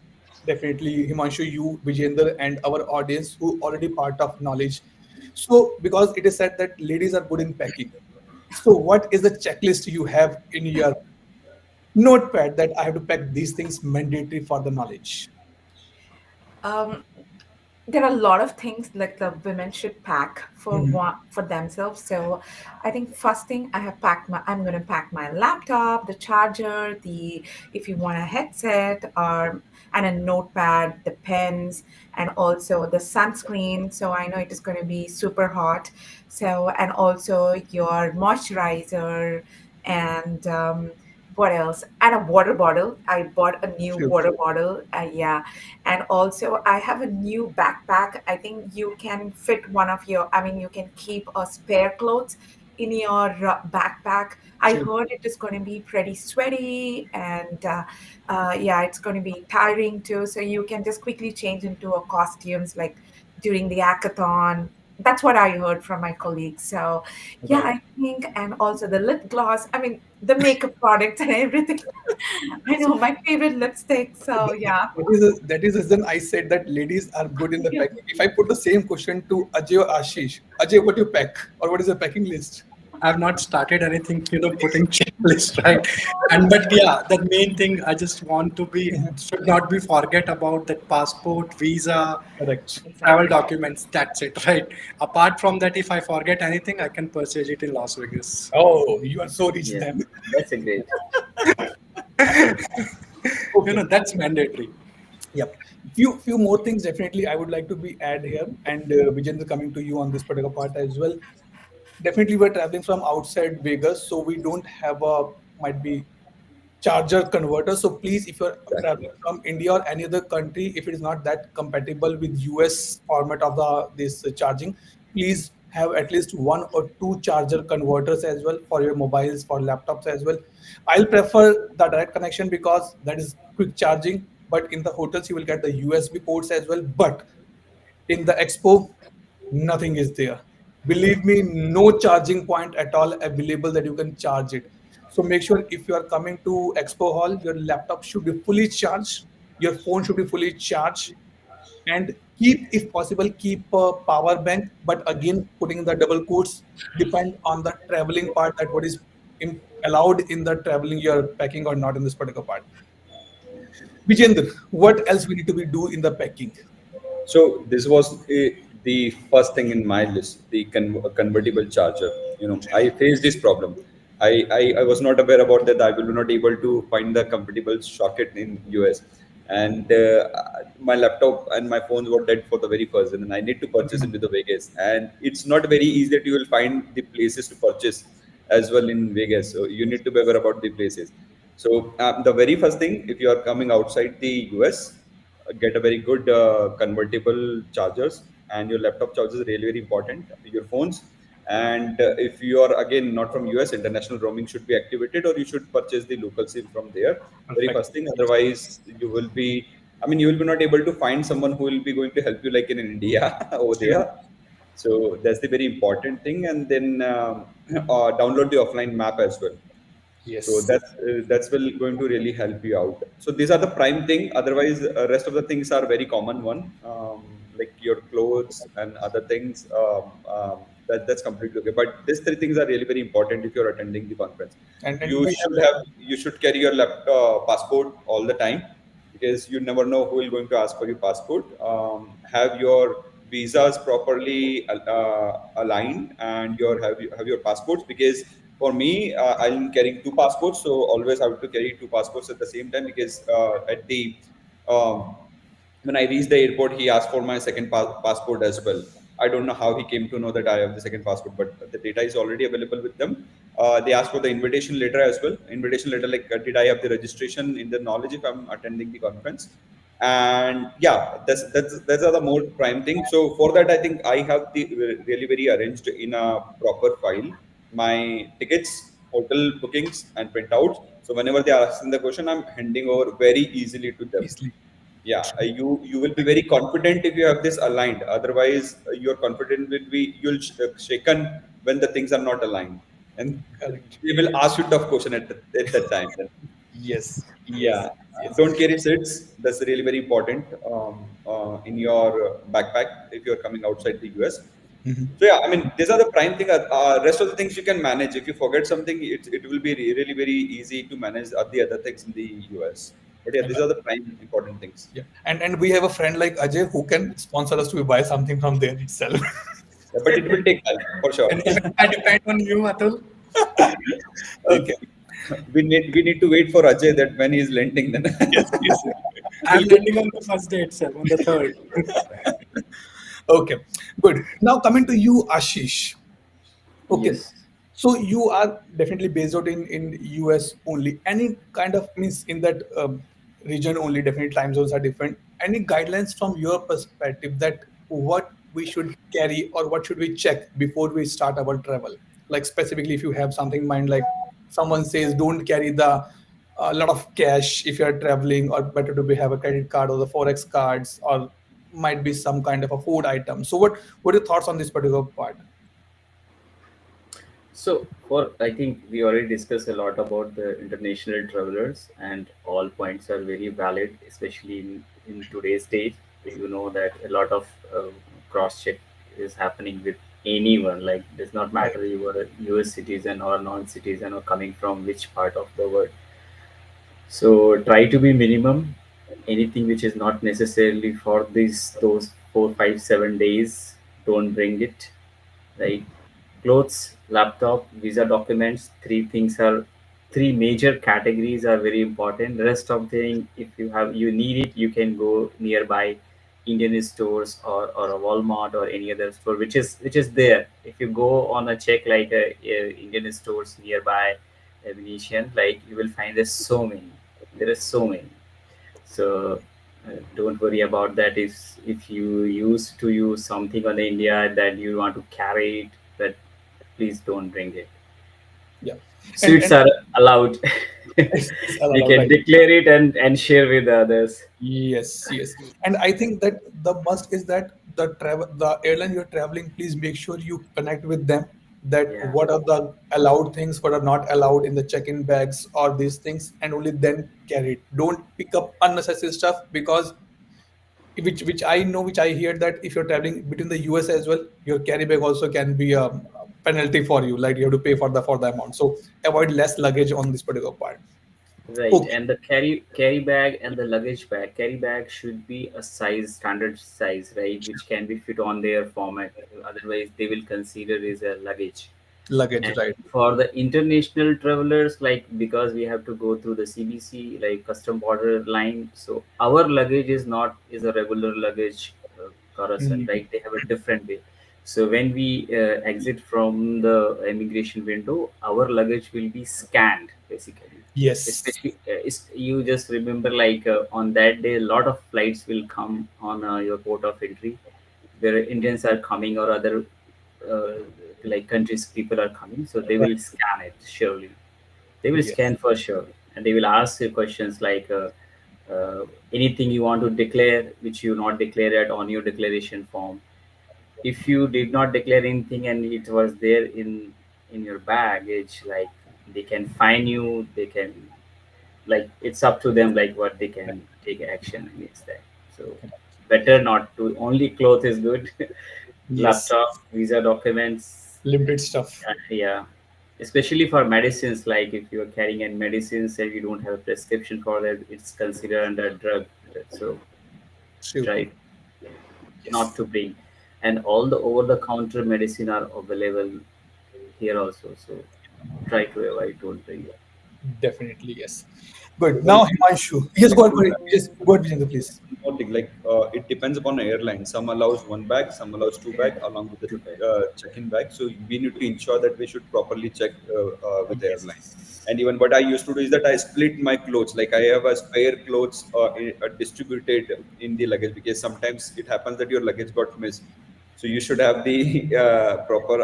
S1: definitely Himanshu, you, Vijender, and our audience who already part of knowledge. So, because it is said that ladies are good in packing. So, what is the checklist you have in your notepad that I have to pack these things mandatory for the knowledge?
S2: Um, there are a lot of things like the women should pack for
S1: Mhm.
S2: for themselves. So I think first thing I'm going to pack my laptop, the charger, the if you want a headset or and a notepad, the pens, and also the sunscreen. So I know it is going to be super hot. So and also your moisturizer and what else? And a water bottle. I bought a new
S1: True.
S2: water bottle. Yeah, and also I have a new backpack. I think you can fit one of your, I mean, you can keep a spare clothes in your backpack. I
S1: True.
S2: heard it is going to be pretty sweaty and yeah, it's going to be tiring too. So you can just quickly change into a costumes like during the hackathon. That's what I heard from my colleagues. So yeah,
S1: Right.
S2: I think, and also the lip gloss. I mean, the makeup products and everything. I know my favorite lipstick. So yeah.
S1: That is the reason I said that ladies are good in the
S2: Yeah.
S1: packing. If I put the same question to Ajay or Ashish, Ajay, what do you pack, or what is the packing list?
S4: I've not started anything, putting checklist, right? And but yeah, the main thing I just want to be should not be forget about that passport, visa,
S1: Correct.
S4: travel
S2: Exactly.
S4: documents. That's it, right? Apart from that, if I forget anything, I can purchase it in Las Vegas.
S1: Oh, you are so rich
S3: Yes,
S1: then.
S3: that's a great.
S1: Okay.
S4: That's mandatory.
S1: Yep. Few more things definitely I would like to be add here, and Vijendra, coming to you on this particular part as well. Definitely, we're traveling from outside Vegas, so we don't have a might be charger converter. So please, if you're
S6: Exactly.
S1: traveling from India or any other country, if it is not that compatible with US format of the this charging, please have at least one or two charger converters as well for your mobiles, for laptops as well. I'll prefer the direct connection because that is quick charging. But in the hotels, you will get the USB ports as well. But in the expo, nothing is there. Believe me, no charging point at all available that you can charge it. So make sure if you are coming to expo hall, your laptop should be fully charged, your phone should be fully charged, and keep, if possible, keep a power bank. But again, putting the double quotes, depend on the traveling part, that what is allowed in the traveling you're packing or not in this particular part. Vijender, what else we need to be do in the packing?
S6: So this was the first thing in my list, the convertible charger. I faced this problem. I was not aware about that. I will not able to find the compatible socket in US, and my laptop and my phones were dead for the very first, and then I need to purchase into the Vegas, and it's not very easy that you will find the places to purchase as well in Vegas. So you need to be aware about the places. So the very first thing, if you are coming outside the US, get a very good convertible chargers, and your laptop charger is really very important, your phones. And if you are again not from US, international roaming should be activated, or you should purchase the local sim from there, very
S1: Perfect.
S6: first thing. Otherwise you will be, you will be not able to find someone who will be going to help you like in India over there.
S1: True.
S6: So that's the very important thing. And then download the offline map as well. So
S1: Yes.
S6: that's will going to really help you out. So these are the prime thing. Otherwise, rest of the things are very common one, like your clothes and other things. That's completely okay. But these three things are really very important if you're attending the conference.
S1: And
S6: You
S1: we have
S6: should
S1: that.
S6: you should carry your passport all the time, because you never know who is going to ask for your passport. Have your visas properly aligned, and have your passports, because for me, I'm carrying two passports, so always I have to carry two passports at the same time, because at the um, when I reached the airport, he asked for my second passport as well. I don't know how he came to know that I have the second passport, but the data is already available with them. They asked for the invitation letter as well. Invitation letter, like, did I have the registration in the knowledge if I'm attending the conference? And yeah, that's are the more prime thing. So for that, I think I have the really very arranged in a proper file my tickets, hotel bookings, and printouts. So whenever they are asking the question, I'm handing over very easily to them.
S1: Easily.
S6: Yeah, you will be very confident if you have this aligned. Otherwise, your confidence will be, you'll shaken when the things are not aligned, and
S1: Correct.
S6: they will ask you tough question at that time.
S1: Yes.
S6: Yeah,
S1: Yes. Yes.
S6: don't carry seeds. That's really very important in your backpack if you're coming outside the US.
S1: Mhm.
S6: So yeah, these are the prime thing. Rest of the things you can manage. If you forget something, it will be really very easy to manage the other things in the US. But yeah,
S1: And
S6: these are the prime important things.
S1: yeah, and we have a friend like Ajay who can sponsor us to buy something from there itself.
S6: Yeah, but it will take time for sure.
S4: And if I depend on you, Atul,
S1: Okay.
S6: We need to wait for Ajay that when he is lending, then
S1: Yes. Yes.
S4: I'm landing on the first day itself, on the third.
S1: Okay. Good. Now coming to you, Ashish. Okay.
S3: Yes.
S1: So you are definitely based out in US only. Any kind of means in that region only. Definitely time zones are different. Any guidelines from your perspective that what we should carry or what should we check before we start our travel? Like specifically, if you have something in mind, like someone says, don't carry the a lot of cash if you are traveling, or better to be have a credit card or the forex cards, or might be some kind of a food item. So what are your thoughts on this particular part?
S3: So, for I think we already discussed a lot about the international travelers, and all points are very valid, especially in today's stage. You know that a lot of cross check is happening with anyone. Like, does not
S1: Right.
S3: matter you are a US citizen or non-citizen or coming from which part of the world. So try to be minimum. Anything which is not necessarily for those 4, 5, 7 days, don't bring it. Right? Clothes, laptop, visa documents. Three major categories are very important. The rest of thing, if you need it, you can go nearby Indian stores or a Walmart or any other store which is there. If you go on a check like a Indian stores nearby a Venetian, like you will find there's so many. There are so many. So don't worry about that. If you used to use something on India that you want to carry it, that please don't bring it.
S1: Yeah.
S3: Sweets
S1: And
S3: are allowed.
S1: it's
S3: You
S1: allowed,
S3: can
S1: right?
S3: declare it and share with others.
S1: Yes, yes. And I think that the must is that the airline you're traveling, please make sure you connect with them that
S3: Yeah,
S1: what are the allowed things, what are not allowed in the check-in bags or these things, and only then carry it. Don't pick up unnecessary stuff because which I know, which I hear that if you're traveling between the US as well, your carry bag also can be a penalty for you, like you have to pay for the amount. So avoid less luggage on this particular part.
S3: right.
S1: Okay.
S3: And the carry bag and the luggage bag. Carry bag should be a standard size, right, which can be fit on their format. Otherwise, they will consider it as a luggage.
S1: Luggage,
S3: And
S1: right?
S3: for the international travelers, like because we have to go through the CBC, like custom border line, so our luggage is a regular luggage carousel,
S1: Mm,
S3: right? They have a different way. So when we exit from the immigration window, our luggage will be scanned basically.
S1: yes.
S3: Especially, you just remember like on that day, a lot of flights will come on your port of entry where Indians are coming or other uh, like countries people are coming, so they will
S1: Right.
S3: scan it surely. They will
S1: Yes.
S3: scan for sure, and they will ask you questions like anything you want to declare which you not declared on your declaration form. If you did not declare anything and it was there in your baggage, like they can fine you. They can, like, it's up to them like what they
S1: Right.
S3: can take action against that. So
S1: Correct.
S3: better not to. Only cloth is good.
S1: Yes.
S3: Laptop, visa documents.
S1: Limited stuff.
S3: Yeah, especially for medicines. Like if you are carrying any medicines and you don't have a prescription for that, it's considered under drug. So
S1: True.
S3: try not
S1: Yes.
S3: to bring. And all the over-the-counter medicine are available here also. So try to avoid. Don't bring it.
S1: Definitely. Yes. Good.
S6: One
S1: Now,
S6: thing
S1: Himanshu.
S6: I
S1: Yes,
S6: like
S1: go ahead.
S6: to
S1: Go ahead.
S6: add,
S1: Yes, go ahead, Vijender, please.
S6: one more thing, like it depends upon the airline. Some allows one bag, some allows two bag along with the
S3: Too bad.
S6: check-in bag. So we need to ensure that we should properly check with the airline.
S1: Yes.
S6: And even what I used to do is that I split my clothes. Like I have a spare clothes distributed in the luggage because sometimes it happens that your luggage got missed. So you should have the proper,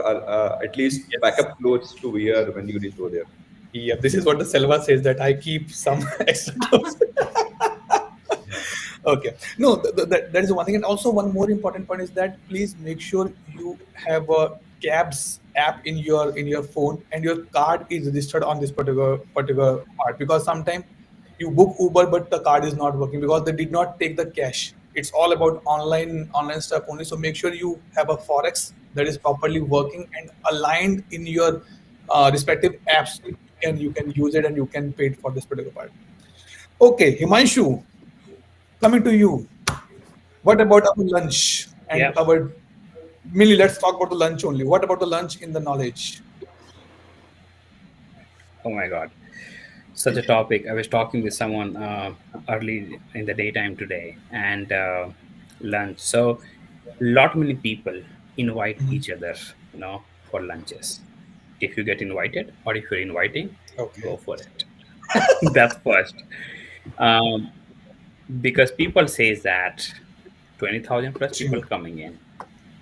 S6: at least
S1: Yes.
S6: backup clothes to wear when you reach over there.
S1: Yeah, this is what the Selva says that I keep some extra clothes. Okay. No, that is one thing. And also, one more important point is that please make sure you have a cabs app in your phone and your card is registered on this particular part because sometimes you book Uber but the card is not working because they did not take the cash. It's all about online stuff only. So make sure you have a forex that is properly working and aligned in your respective apps. You can use it and you can pay it for this particular part. Okay, Himanshu, coming to you. What about our lunch and
S5: Yeah.
S1: our mainly let's talk about the lunch only. What about the lunch in the knowledge?
S5: Oh my God. Such a topic. I was talking with someone early in the daytime today and lunch. So, lot many people invite each other, for lunches. If you get invited or if you're inviting, go
S1: Okay.
S5: for it. That's first. Um, because people says that 20,000 plus people
S1: True.
S5: coming in,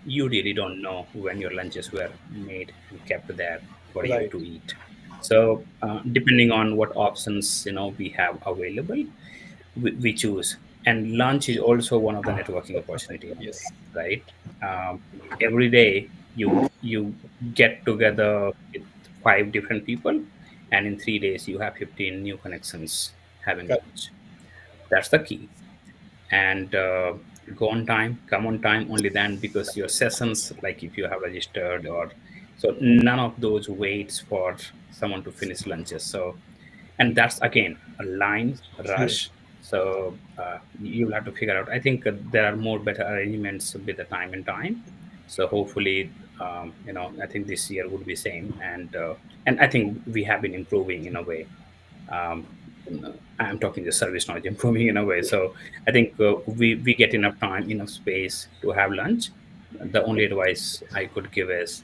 S5: you really don't know when your lunches were made and kept there for you
S1: Right.
S5: to eat. So depending on what options we have available, we choose. And lunch is also one of the networking opportunity,
S1: Yes.
S5: right? um, every day you get together with 5 different people, and in 3 days you have 15 new connections having
S1: Correct.
S5: lunch. That's the key. And go on time, come on time only then, because your sessions, like if you have registered, or so none of those waits for someone to finish lunches. So, and that's again a line
S1: True.
S5: rush. So you'll have to figure out. I think there are more better arrangements with the time and time. So hopefully, I think this year would be same, and I think we have been improving in a way. um, I'm talking the service knowledge improving in a way. So I think we get enough time, enough space to have lunch. The only advice I could give is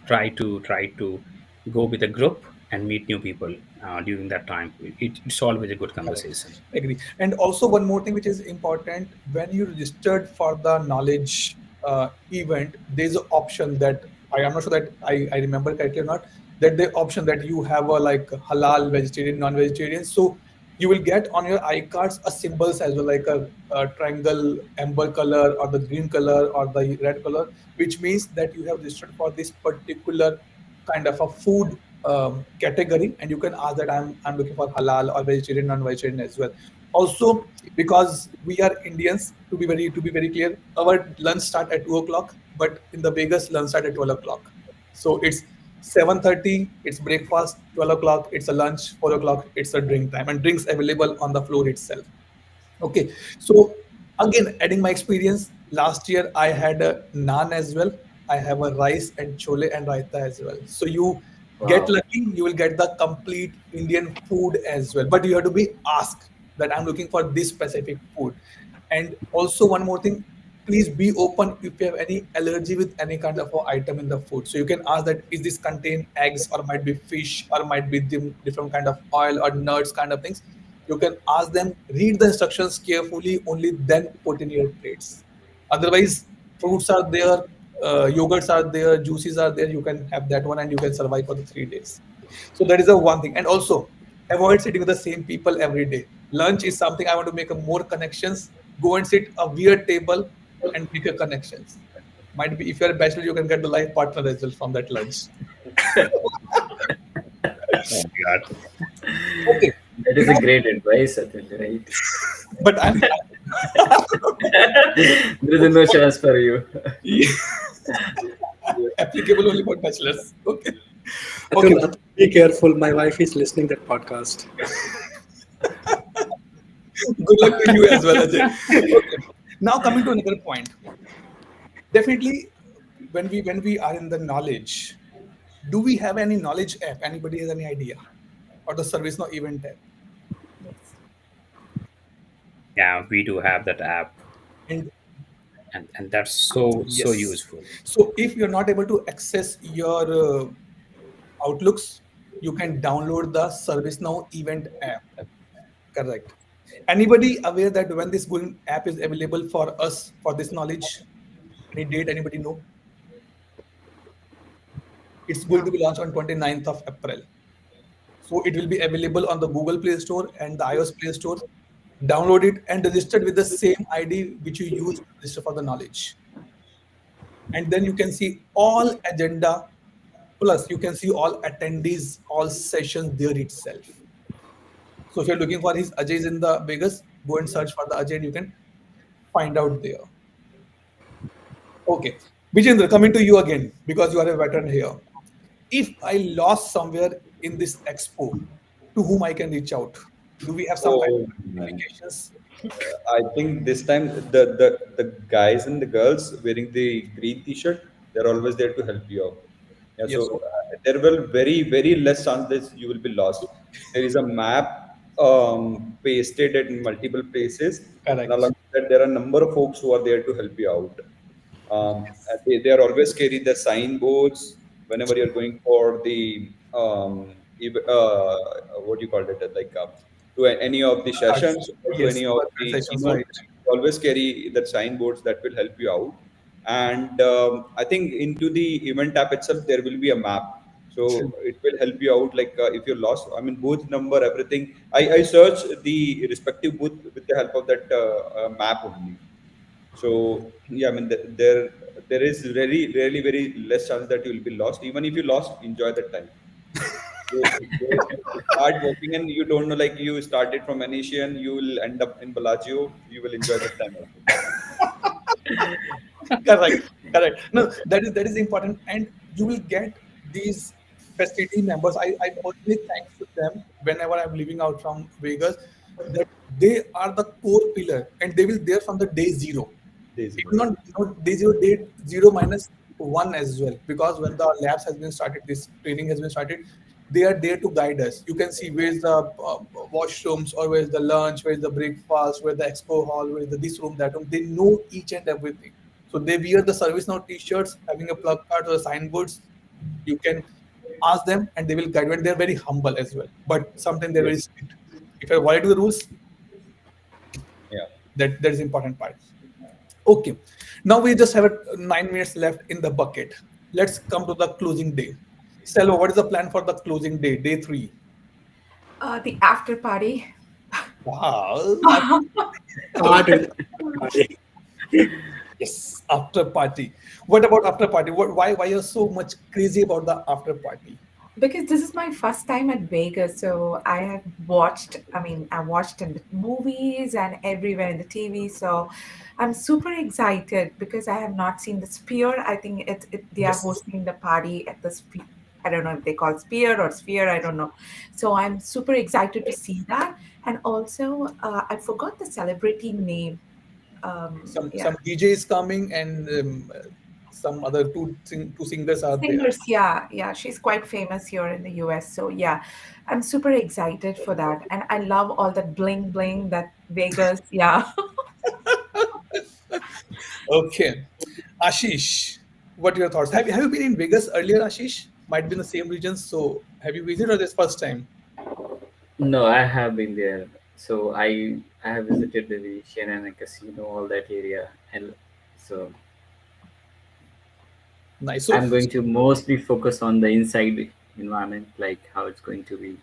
S5: try to go with a group and meet new people during that time. It's always a good
S1: Correct.
S5: conversation.
S1: Agree. And also one more thing which is important, when you registered for the knowledge event, there's an option that I am not sure that I remember correctly or not, that the option that you have a like halal, vegetarian, non-vegetarian. So you will get on your iCards a symbols as well, like a triangle, amber color or the green color or the red color, which means that you have registered for this particular kind of a food category, and you can ask that I'm looking for halal or vegetarian, non-vegetarian as well. Also, because we are Indians, to be very clear, our lunch start at 2 o'clock, but in the Vegas lunch start at 12 o'clock. So it's 7:30, it's breakfast, 12 o'clock, it's a lunch, 4 o'clock, it's a drink time, and drinks available on the floor itself. Okay, so again, adding my experience, last year I had a naan as well. I have a rice and chole and raita as well. So you get
S3: Wow.
S1: lucky, you will get the complete Indian food as well. But you have to be asked that I'm looking for this specific food. And also one more thing, please be open if you have any allergy with any kind of a item in the food. So you can ask that is this contain eggs or might be fish or might be different kind of oil or nuts kind of things. You can ask them, read the instructions carefully, only then put in your plates. Otherwise, fruits are there, yogurts are there, juices are there. You can have that one and you can survive for the 3 days. So that is the one thing. And also, avoid sitting with the same people every day. Lunch is something I want to make a more connections. Go and sit a weird table and make a connections. Might be if you're a bachelor, you can get the life partner as well from that lunch.
S5: Oh my god.
S1: Okay,
S3: That is a
S1: now,
S3: great advice, Atul, right?
S1: but I'm
S3: There is no chance for you.
S1: applicable only for bachelors. Okay. Okay.
S4: Atul, Atul, be careful. My wife is listening that podcast.
S1: Good luck to you as well, Ajay. Okay. Now coming to another point. Definitely, when we are in the knowledge, do we have any knowledge app? Anybody has any idea? Or the ServiceNow event app?
S2: Yes.
S5: Yeah, we do have that app,
S1: And
S5: and that's so
S1: yes.
S5: useful.
S1: So if you're not able to access your Outlooks, you can download the ServiceNow event app. Correct. Anybody aware that when this going app is available for us for this knowledge? Any date? Anybody know? It's going to
S2: No.
S1: be launched on 29th of April. So it will be available on the Google Play Store and the iOS Play Store. Download it and register with the same ID which you use to register for the knowledge. And then you can see all agenda, plus you can see all attendees, all sessions there itself. So if you're looking for his Ajay is in the Vegas, go and search for the Ajay and you can find out there. Okay. Vijendra, coming to you again because you are a veteran here. If I lost somewhere in this expo, to whom I can reach out? Do we have some kind
S6: Oh
S1: of
S6: man.
S1: notifications?
S6: I think this time the guys and the girls wearing the green t-shirt, they're always there to help you out. Yeah, so
S1: Yes,
S6: there will very less chances you will be lost. There is a map pasted in multiple places, and along
S1: correct.
S6: with that, there are a number of folks who are there to help you out. They are always carry the signboards whenever you're going for the what do you call it, like to any of the
S1: Cards.
S6: sessions or to
S1: Yes,
S6: any of
S1: virtual
S6: the
S1: sessions,
S6: keynote.
S1: right.
S6: Always carry the signboards that will help you out. And I think into the event app itself there will be a map. So
S1: True.
S6: it will help you out, like if you're lost, I mean booth number, everything. I search the respective booth with the help of that map only. So yeah, I mean there is very really very less chance that you will be lost. Even if you lost, enjoy that time. You start walking and you don't know, like you started from Venetian, you will end up in Bellagio. You will enjoy that time also.
S1: Correct, correct. No, that is important, and you will get these facility members. I always thanks to them whenever I'm leaving out from Vegas, that they are the core pillar, and they will there from the day zero.
S6: Day zero,
S1: Even
S6: right?
S1: not day zero, day zero minus one as well. Because when the labs has been started, this training has been started, they are there to guide us. You can see where's the washrooms, or where's the lunch, where's the breakfast, where's the expo hall, where's the this room, that room. They know each and everything. So they wear the ServiceNow t-shirts, having a plug card or signboards. You can ask them, and they will guide you. And they're very humble as well. But sometimes they're very
S6: Yes.
S1: strict. If I violate the rules,
S6: Yeah.
S1: that is important part. Okay, now we just have 9 minutes left in the bucket. Let's come to the closing day. Selva, what is the plan for the closing day, day three?
S2: The after party.
S1: Wow,
S4: Start with party.
S1: yes, after party. What about after party? Why you're so much crazy about the after party?
S2: Because this is my first time at Vegas, so I have watched, I mean, I watched in the movies and everywhere in the TV. So I'm super excited because I have not seen the Sphere. I think they are
S1: Yes.
S2: hosting the party at the Sphere. I don't know if they call it Sphere or Sphere, I don't know. So I'm super excited to see that. And also, I forgot the celebrity name.
S1: Some
S2: Yeah.
S1: DJ is coming, and some other two singers are there.
S2: Singers, yeah, yeah, she's quite famous here in the US. So yeah, I'm super excited for that, and I love all that bling bling that Vegas. Yeah.
S1: Okay, Ashish, what are your thoughts? Have you been in Vegas earlier, Ashish? Might be in the same region. So have you visited, or this first time?
S3: No, I have been there. So I have visited the Venetian and a casino, all that area, and so
S1: Nice. So
S3: I'm going to mostly focus on the inside environment, like how it's going to be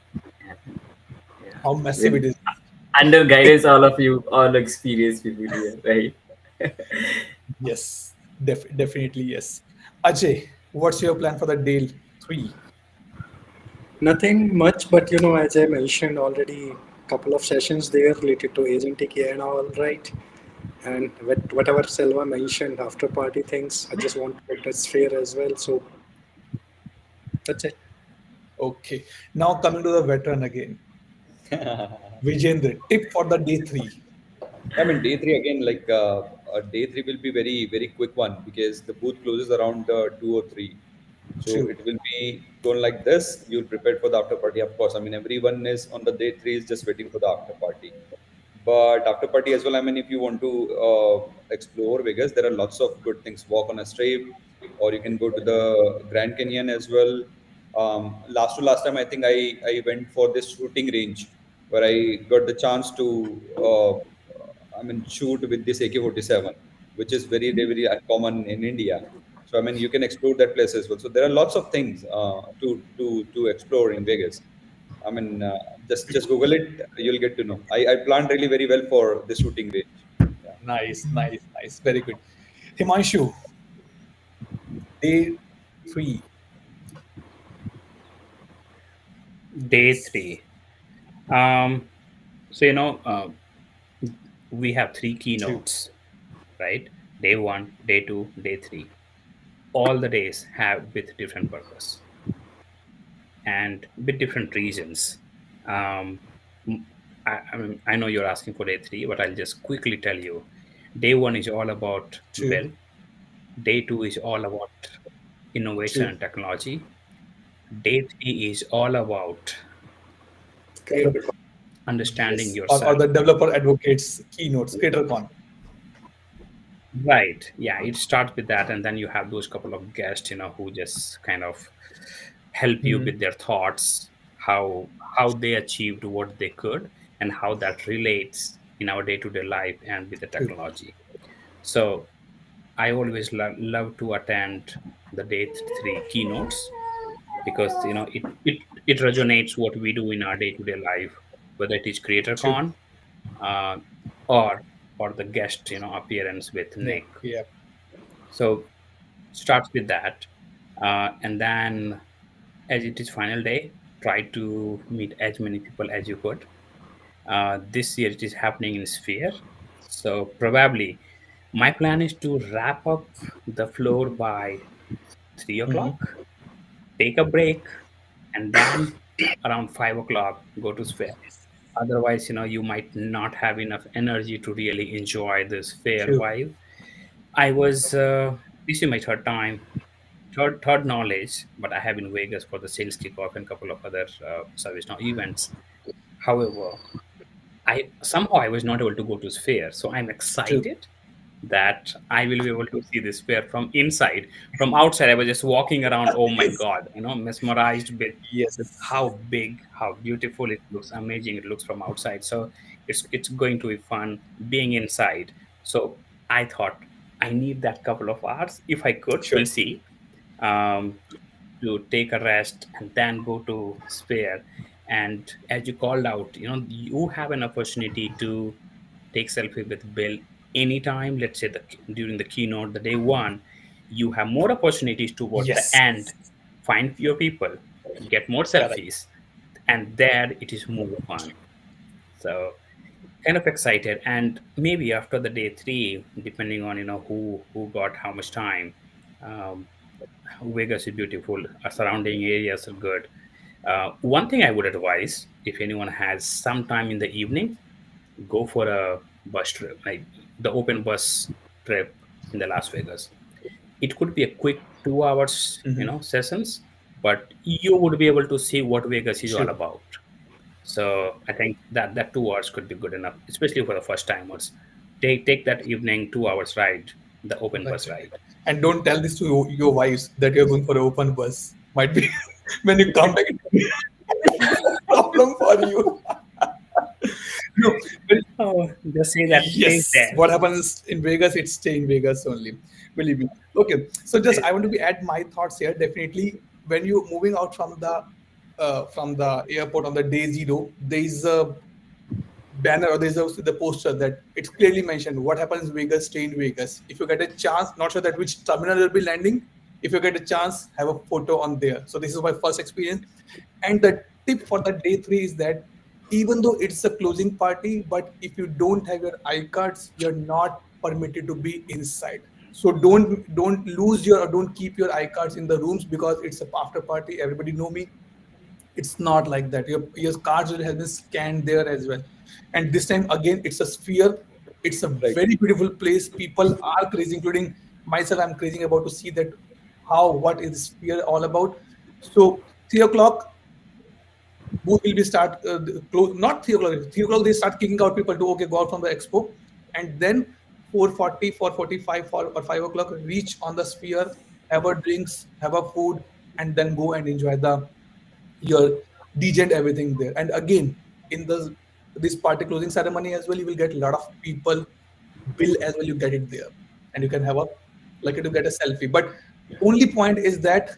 S3: happen. Yeah,
S1: how massive
S3: with
S1: it is.
S3: under guidance, all of you, all experienced people here, right?
S1: Yes, definitely yes. Ajay, what's your plan for the day three?
S4: Nothing much, but as I mentioned already, couple of sessions there related to agentic AI and all, right? And with whatever Selva mentioned, after party things, I just want to get a sphere as well. So that's it.
S1: Okay. Now coming to the veteran again. Vijendra, tip for the day three.
S6: I mean, day three again, like day three will be very, very quick one because the booth closes around 2 or 3. So
S1: True.
S6: it will be going like this. You'll prepare for the after party, of course. I mean, everyone is on the day three is just waiting for the after party. But after party as well, I mean, if you want to explore Vegas, there are lots of good things. Walk on a strip, or you can go to the Grand Canyon as well. Last time, I think I went for this shooting range where I got the chance to, I mean, shoot with this AK-47, which is very uncommon in India. So I mean, you can explore that place as well. So there are lots of things to explore in Vegas. I mean, just Google it. You'll get to know. I planned really very well for the shooting range. Yeah.
S1: Nice, nice, nice. Very good. Himanshu, day three.
S5: Day three. Um, so we have three
S1: True.
S5: keynotes, right? Day one, day two, day three. All the days have with different purpose and with different reasons. Um, I mean, I know you're asking for day three, but I'll just quickly tell you. Day one is all about
S1: True.
S5: Bell. Day two is all about innovation
S1: True.
S5: and technology. Day three is all about
S4: Great.
S1: The,
S5: understanding
S1: yes. Or
S5: yourself.
S1: the developer advocates keynotes, CreatorCon.
S5: Right. Yeah, it starts with that, and then you have those couple of guests, who just kind of help you
S1: Mhm.
S5: with their thoughts, how they achieved what they could, and how that relates in our day-to-day life and with the
S1: True.
S5: technology. So I always love to attend the day three keynotes, because it resonates what we do in our day-to-day life, whether it is creator
S1: True.
S5: con, uh, or the guest appearance with
S1: Yeah.
S5: Nick.
S1: Yeah.
S5: So starts with that, and then as it is final day, try to meet as many people as you could. This year it is happening in Sphere, so probably my plan is to wrap up the floor by 3 o'clock,
S1: Mhm.
S5: take a break, and then around 5 o'clock go to Sphere. Otherwise, you might not have enough energy to really enjoy this fair
S1: True.
S5: vibe. I was this is my third time, third knowledge, but I have in Vegas for the sales kickoff and a couple of other ServiceNow events. However, I was not able to go to Sphere, so I'm
S1: True.
S5: excited that I will be able to see this Sphere from inside. From outside, I was just walking around. Oh my
S1: Yes.
S5: God, mesmerized with
S1: Yes.
S5: how big, how beautiful it looks, amazing it looks from outside. So it's going to be fun being inside. So I thought I need that couple of hours if I could.
S1: Sure.
S5: We'll see. Um, to take a rest and then go to Sphere. And as you called out, you have an opportunity to take selfie with Bill anytime. Let's say during the keynote, the day one, you have more opportunities toward the
S1: Yes.
S5: end. Find your people, get more
S1: Correct.
S5: selfies, and there it is more fun. So kind of excited, and maybe after the day three, depending on who got how much time. Um, Vegas is beautiful. Surrounding areas are good. One thing I would advise, if anyone has some time in the evening, go for a bus trip, like the open bus trip in the Las Vegas. It could be a quick 2 hours,
S1: Mhm.
S5: sessions, but you would be able to see what Vegas is all
S1: True.
S5: about. So I think that 2 hours could be good enough, especially for the first timers. Take that evening 2 hours ride, the open
S1: Right,
S5: bus
S1: right, right.
S5: ride.
S1: And don't tell this to your wives that you're going for an open bus. Might be when you come back, it could be a problem for you. No, but
S5: Oh, just say that stays
S1: yes,
S5: there.
S1: what happens in Vegas, it stay in Vegas only. Believe me. Okay, so just I want to be add my thoughts here. Definitely, when you're moving out from the airport on the day zero, there is a banner or there's also the poster that it's clearly mentioned what happens in Vegas, stay in Vegas. If you get a chance, not sure that which terminal will be landing. If you get a chance, have a photo on there. So this is my first experience. And the tip for the day three is that even though it's a closing party, but if you don't have your iCards, you're not permitted to be inside. So don't lose your or don't keep your iCards in the rooms because it's a after party. Everybody know me, it's not like that. Your cards will have been scanned there as well. And this time again, it's a sphere. It's a
S6: Right.
S1: very beautiful place. People are crazy, including myself. I'm crazy about to see that how what is sphere all about. So 3 o'clock, booth will be start close, not 3 o'clock. 3 o'clock they start kicking out people to okay go out from the expo, and then 4:40, 4:45, or 5 o'clock reach on the sphere, have a drinks, have a food, and then go and enjoy the your DJ and everything there. And again, in the this party closing ceremony as well, you will get a lot of people bill as well. You get it there, and you can have a lucky to get a selfie. But only point is that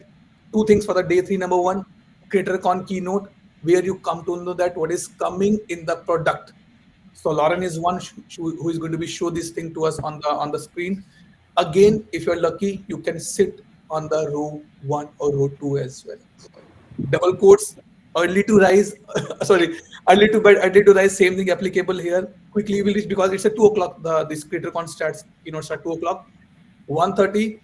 S1: two things for the day three. Number one, CreatorCon keynote, where you come to know that what is coming in the product. So Lauren is one who is going to be show this thing to us on the screen. Again, if you're lucky, you can sit on the row one or row two as well. Double quotes, early to rise, sorry, early to bed, early to rise, same thing applicable here. Quickly will reach because it's at 2 o'clock. This CreatorCon starts, start 2 o'clock. 1:30,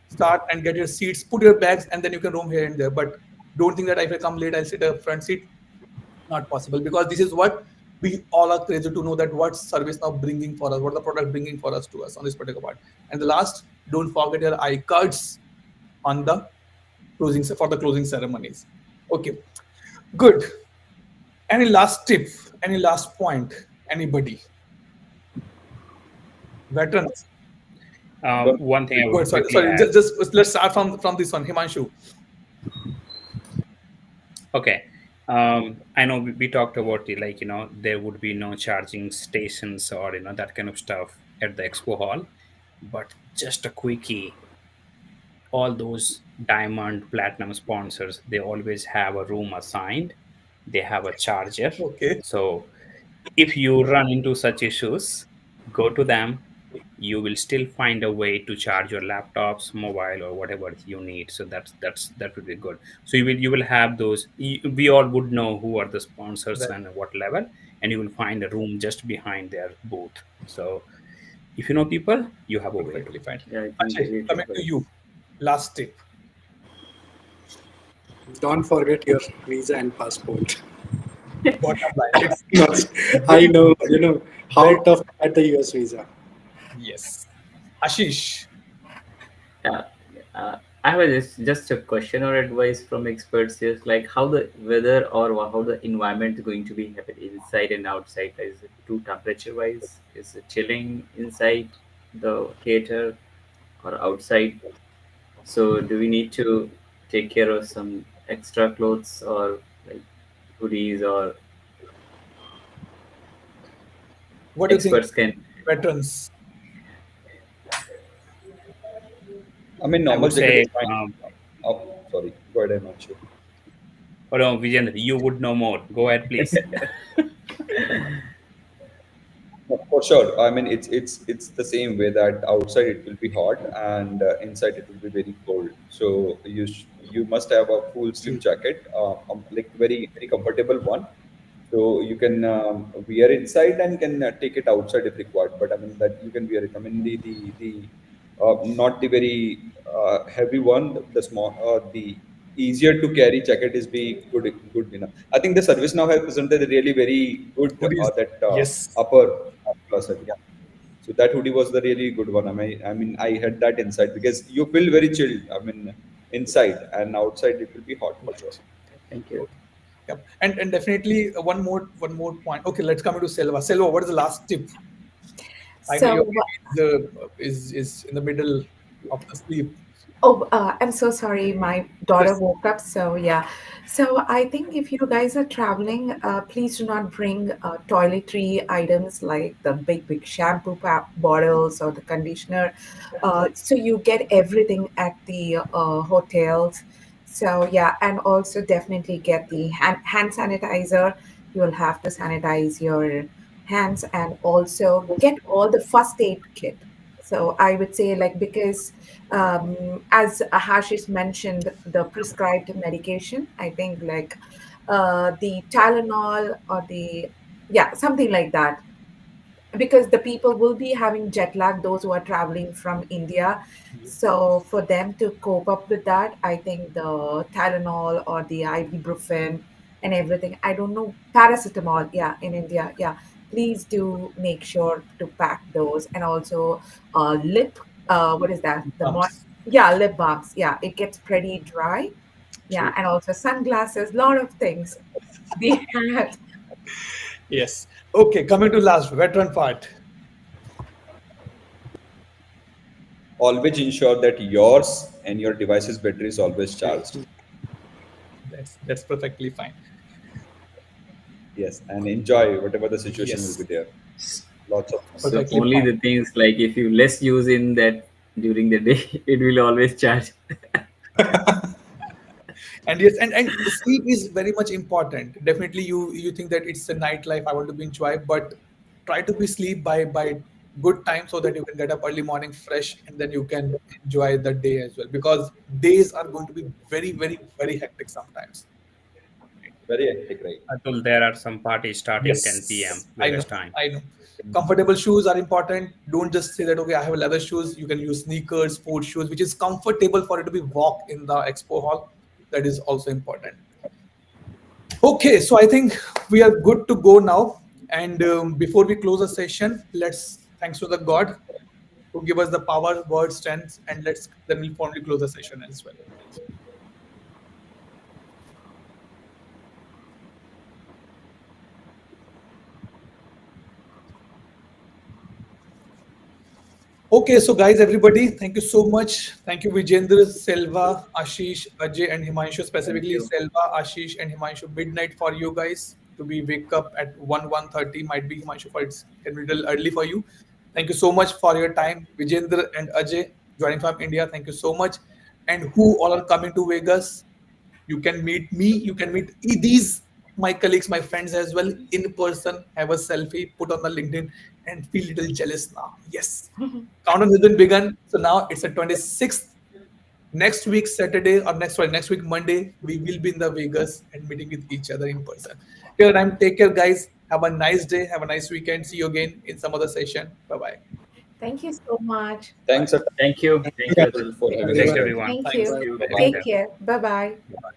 S1: start and get your seats, put your bags, and then you can roam here and there. But don't think that if I come late, I'll sit a front seat. Not possible because this is what we all are crazy to know that what service now bringing for us, what the product bringing for us to us on this particular part. And the last, don't forget your iCards on the closing for the closing ceremonies. Okay, good. Any last tip? Any last point? Anybody? Veterans.
S5: One thing I
S1: Good.
S5: would
S1: Sorry,
S5: quickly
S1: sorry.
S5: add.
S1: Just let's start from this one. Himanshu.
S5: Okay. I know we talked about it, like, there would be no charging stations or, that kind of stuff at the expo hall. But just a quickie, all those diamond platinum sponsors, they always have a room assigned, they have a charger.
S1: Okay.
S5: So if you run into such issues, go to them. You will still find a way to charge your laptops, mobile, or whatever you need. So that would be good. So you will have those. We all would know who are the sponsors
S1: Right.
S5: and what level, and you will find a room just behind their booth. So if you know people, you have a way to.
S1: Perfectly fine.
S3: Yeah, I think
S1: Ajay,
S3: great
S1: coming to
S3: advice.
S1: you. Last tip.
S4: Don't forget your visa and passport.
S1: Bottom line. It's
S4: Not- I
S1: very,
S4: know,
S1: very
S4: how tough at the US visa.
S1: yes. Ashish.
S3: Yeah, I have just a question or advice from experts here, like how the weather or how the environment is going to be happen inside and outside. Is it too temperature wise? Is it chilling inside the theater or outside? So do we need to take care of some extra clothes or like hoodies or
S1: What do you think,
S3: experts can?
S1: veterans?
S6: I mean,
S5: I
S6: normal
S5: would
S6: jacket
S5: say,
S6: is fine. Oh, sorry. Go ahead, Himanshu.
S5: oh no, Vijendra, you would know more. Go ahead, please.
S6: No, for sure. I mean, it's the same way that outside it will be hot and inside it will be very cold. So you must have a full sleeve jacket, like very very comfortable one. So you can wear inside and can take it outside if required. But I mean that you can wear it. I mean the not the very heavy one, the small the easier to carry jacket is be good enough. I think the service now have presented a really very good
S1: Hoodies.
S6: that
S1: Yes.
S6: upper plus yeah. So that hoodie was the really good one. I mean I had that inside because you feel very chilled. I mean inside and outside it will be hot for sure.
S1: Right.
S3: Thank you.
S1: Okay. Yep. And definitely one more point. Okay, let's come into Selva. Selva, what is the last tip? I know your
S2: So,
S1: baby is in the middle of the sleep.
S2: oh, I'm so sorry. My daughter
S1: Just
S2: woke up. So, yeah. So, I think if you guys are traveling, please do not bring toiletry items like the big shampoo bottles or the conditioner. So, you get everything at the hotels. So, yeah. And also, definitely get the hand sanitizer. You will have to sanitize your hands and also get all the first aid kit. So, I would say, like, because as Hashish mentioned, the prescribed medication, I think like the Tylenol or the, yeah, something like that, because the people will be having jet lag, those who are traveling from India. So for them to cope up with that, I think the Tylenol or the ibuprofen and everything. I don't know, paracetamol, yeah, in India, yeah. Please do make sure to pack those, and also lip. What is that?
S1: bumps.
S2: Yeah, lip balms. Yeah, it gets pretty dry. Yeah,
S1: True.
S2: and also sunglasses. Lot of things. They had.
S1: Yes. Okay, coming to last veteran part.
S6: Always ensure that yours and your device's battery is always charged.
S1: That's perfectly fine.
S6: Yes, and enjoy whatever the situation will
S1: Yes,
S6: be there. Lots of fun.
S3: So
S1: perfectly
S3: only
S1: fine.
S3: the things like if you less use in that during the day, it will always charge.
S1: And yes, and sleep is very much important. Definitely, you think that it's a nightlife. I want to be enjoy, but try to be sleep by good time so that you can get up early morning fresh, and then you can enjoy the day as well. Because days are going to be very very very hectic sometimes.
S6: Very hectic, right?
S5: Atul, there are some parties starting 10 p.m.
S1: Yes, I know,
S5: US time.
S1: I know. Comfortable shoes are important. Don't just say that, okay, I have leather shoes. You can use sneakers, sports shoes, which is comfortable for it to be walk in the expo hall. That is also important. Okay, so I think we are good to go now. And before we close the session, let's thanks to the God who give us the power, word, strength, and let's then we'll formally close the session as well. Okay, so guys, everybody, thank you so much. Thank you, Vijendra, Selva, Ashish, Ajay, and Himanshu.
S3: Thank
S1: Specifically,
S3: you.
S1: Selva, Ashish, and Himanshu. Midnight for you guys to be wake up at 1:30. Might be Himanshu for it's can be a little early for you. Thank you so much for your time, Vijendra and Ajay, joining from India. Thank you so much. and who all are coming to Vegas. You can meet me, you can meet these my colleagues, my friends as well in person, have a selfie, put on the LinkedIn, and feel little jealous now. Yes, countdown has been begun. So now it's the 26th. Next week Saturday, or next week Monday, we will be in the Vegas and meeting with each other in person. Till then, take care, guys. Have a nice day. Have a nice weekend. See you again in some other session. Bye bye.
S2: Thank you so much.
S6: Thanks,
S3: Thank you.
S6: thank
S3: Thank
S6: you
S3: you,
S6: Atul,
S3: Atul.
S6: for
S4: Thank you,
S6: having
S5: Thank
S6: us
S5: you,
S6: here.
S4: everyone.
S5: everyone.
S2: Thank
S1: Thanks.
S2: you.
S4: Bye.
S5: Bye
S2: Take
S5: bye.
S2: care. Bye bye.